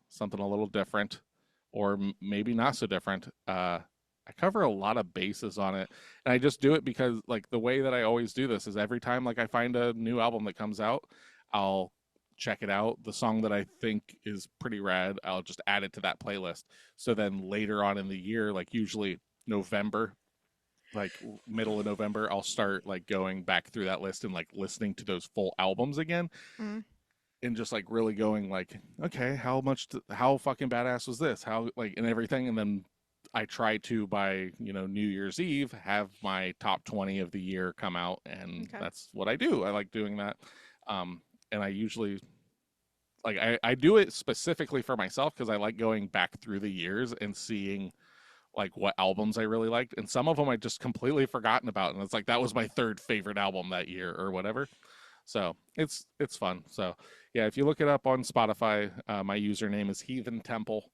something a little different, or maybe not so different, I cover a lot of bases on it, and I just do it because like the way that I always do this is every time like I find a new album that comes out, I'll check it out. The song that I think is pretty rad, I'll just add it to that playlist. So then later on in the year, like usually November, like middle of November, I'll start like going back through that list and like listening to those full albums again, Mm. and just like really going like, okay, how fucking badass was this? How like and everything, and then I try to by New Year's Eve have my top 20 of the year come out, and Okay. that's what I do. I like doing that, and I usually like I do it specifically for myself because I like going back through the years and seeing like what albums I really liked, and some of them I just completely forgotten about, and it's like that was my third favorite album that year or whatever. So it's fun. So yeah, if you look it up on Spotify, my username is Heathen Temple,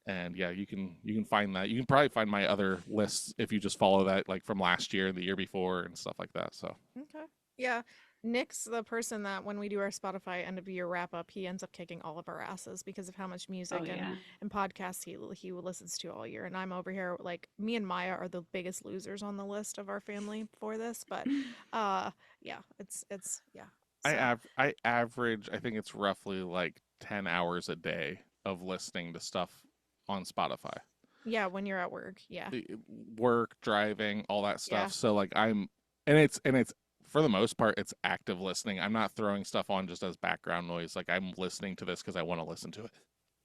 and yeah, you can find that. You can probably find my other lists if you just follow that, like from last year, the year before, and stuff like that. So Okay. Yeah. Nick's the person that when we do our Spotify end of year wrap up, he ends up kicking all of our asses because of how much music Oh yeah. and podcasts he listens to all year. And I'm over here like me and Maya are the biggest losers on the list of our family for this. But yeah, it's yeah. So I average, I think it's roughly like 10 hours a day of listening to stuff on Spotify. yeah, when you're at work, yeah. Work, driving, all that Yeah. stuff. So like and it's for the most part it's active listening. I'm not throwing stuff on just as background noise. Like I'm listening to this because I want to listen to it.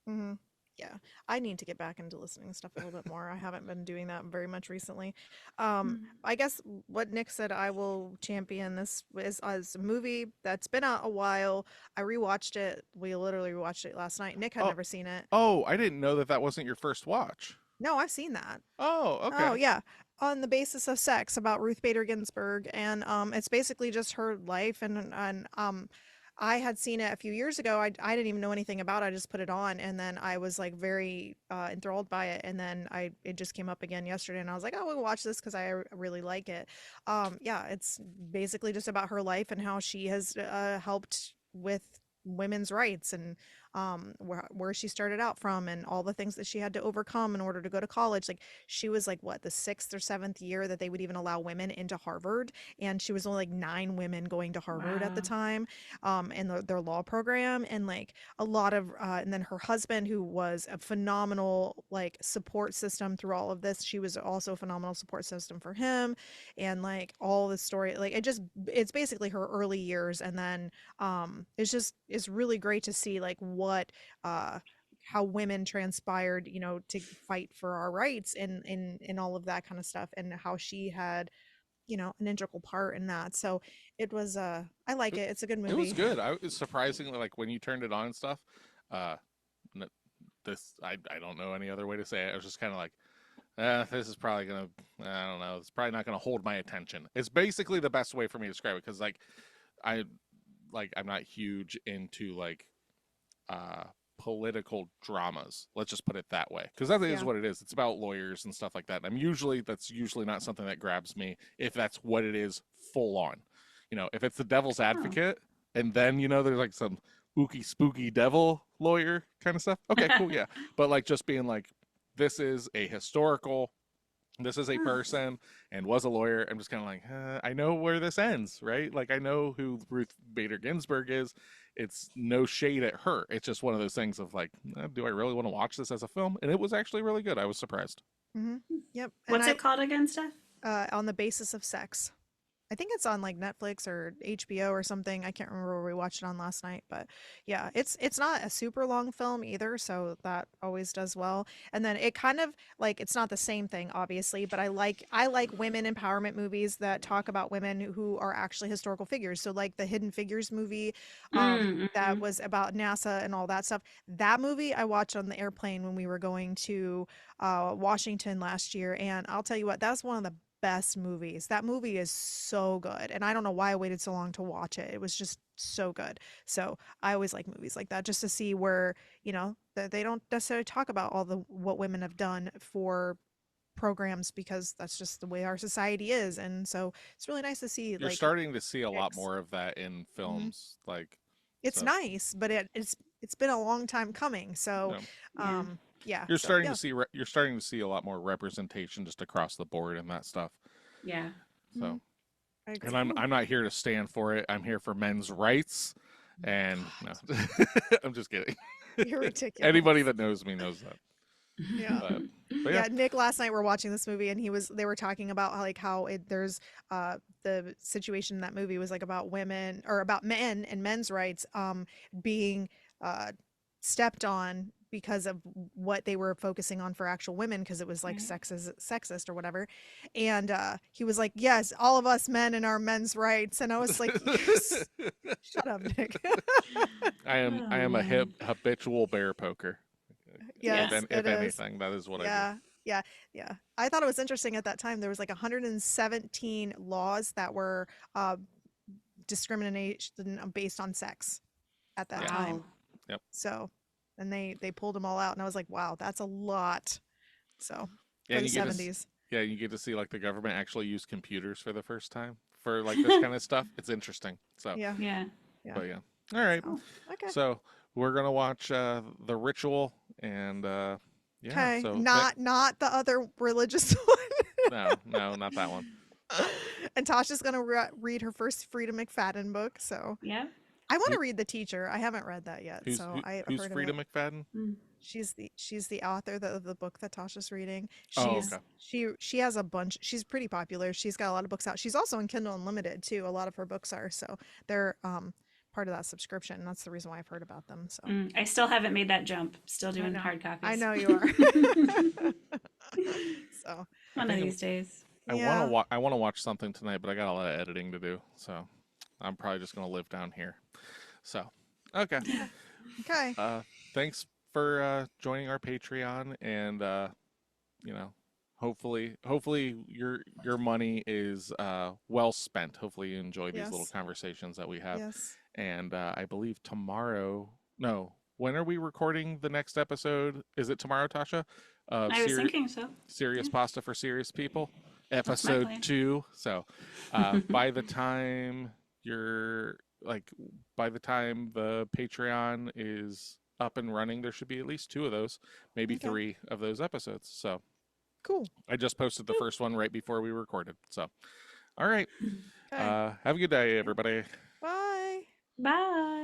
Mm-hmm. Yeah, I need to get back into listening to stuff a little bit more. I haven't been doing that very much recently. I guess what Nick said, I will champion this is as a movie that's been out a while. I rewatched it. We literally rewatched it last night. Nick had Oh, never seen it. oh, I didn't know that that wasn't your first watch. No, I've seen that. Oh, Oh okay. yeah, on the basis of sex about Ruth Bader Ginsburg, and it's basically just her life, and I had seen it a few years ago. I didn't even know anything about it. I just put it on, and then I was like very enthralled by it, and then it just came up again yesterday, and I was like, oh, we'll watch this because really like it. Yeah, it's basically just about her life and how she has helped with women's rights and where she started out from and all the things that she had to overcome in order to go to college. Like she was like what, the sixth or seventh year that they would even allow women into Harvard, and she was only like 9 women going to Harvard at the Wow. time, in their law program. And like a lot of and then her husband, who was a phenomenal like support system through all of this, she was also a phenomenal support system for him. And like all the story, like it's basically her early years, and then it's really great to see like what how women transpired, to fight for our rights and in all of that kind of stuff, and how she had, an integral part in that. So it was I like It, it. It's a good it was movie. good. I was surprisingly like when you turned it on and stuff. Uh, n- this I don't know any other way to say it. I was just kind of like, this is probably gonna. I don't know. It's probably not gonna hold my attention. It's basically the best way for me to describe it because I I'm not huge into like uh political dramas. Let's just put it that way, because that is Yeah. what it is. It's about lawyers and stuff like that. That's usually not something that grabs me if that's what it is full on. If it's the devil's Oh. advocate and then there's like some ooky spooky devil lawyer kind of stuff. Okay, cool, yeah. But like just being like, this is a Huh. person and was a lawyer. I'm just kind of like, I know where this ends, right? Like I know who Ruth Bader Ginsburg is. It's no shade at her. It's just one of those things of like, do I really want to watch this as a film? And it was actually really good. I was surprised. Hmm. Yep. And What's it called again, Steph? on the basis of sex. I think it's on like Netflix or HBO or something. I can't remember where we watched it on last night, but yeah, it's not a super long film either, so that always does well. And then it kind of like it's not the same thing obviously, but I like women empowerment movies that talk about women who are actually historical figures. So like the Hidden Figures movie, that Mm-hmm. was about NASA and all that stuff. That movie I watched on the airplane when we were going to Washington last year, and I'll tell you what, that's one of the best movies. That movie is so good, and I don't know why I waited so long to watch it. It was just so good. So I always like movies like that just to see where, that they don't necessarily talk about all the what women have done for programs, because that's just the way our society is. And so it's really nice to see You're like starting to see a lot chicks. more of that in Hmm. films. Like, It's so, nice, but it's been a long time coming. So yeah. Yeah. yeah, You're so starting yeah. to see you're starting to see a lot more representation just across the board and that stuff. Yeah. Mhm. So, I and agree. Cool. I'm not here to stand for it. I'm here for men's rights. And no, God, I'm just kidding. you're Anybody ridiculous. that knows me knows that. Yeah. But Yeah, Nick last night we're watching this movie and they were talking about how there's the situation in that movie was like about women or about men and men's rights being uh stepped on because of what they were focusing on for actual women because it was like Right. sexist or whatever. And he was like, "Yes, all of us men and our men's rights." And I was like, "Shut up, Nick." I Oh am a man. habitual bear poker. Yeah. Yes, If it is. anything, that is what I do. Yeah, yeah, yeah. I thought it was interesting at that time. There was like 117 laws that were uh, discrimination based on sex at that Yeah. time. Wow. Yep. So, and they pulled them all out, and I was like, wow, that's a lot. So Yeah, for and the 70s. you get to see like the government actually use computers for the first time for like this kind of stuff. It's interesting. So, Yeah, Yeah. yeah. but yeah. All right. So, okay. So we're gonna watch The Ritual, and yeah. Okay. So Not the other religious one. no, not that one. And Tasha's gonna read her first Frida McFadden book. So Yeah. I want Who, to read The Teacher. I haven't read that yet, so I've who's heard of Frida it. McFadden? Mm. She's the author of the book that Tasha's reading. Oh, She's okay. she has a bunch. She's pretty popular. She's got a lot of books out. She's also in Kindle Unlimited too. A lot of her books are so they're part of that subscription. And that's the reason why I've heard about them. So I still haven't made that jump. Still I doing know hard copies. I know you are. So One of these days. yeah. I want to watch something tonight, but I got a lot of editing to do, so I'm probably just gonna live down here. So, okay. Okay. Thanks for joining our Patreon, and you know, hopefully your money is well spent. Hopefully you enjoy these little Yes. conversations that we have. Yes. And I believe tomorrow. No, when are we recording the next episode? Is it tomorrow, Tasha? I was thinking so. Serious Pasta for Serious People, That's my episode plan. 2. So, by the time you're like, by the time the Patreon is up and running, there should be at least 2 of those, maybe Okay. 3 of those episodes. So, Cool. I just posted the first one right before we recorded. So, all right. Okay. Have a good day, everybody. Bye. Bye.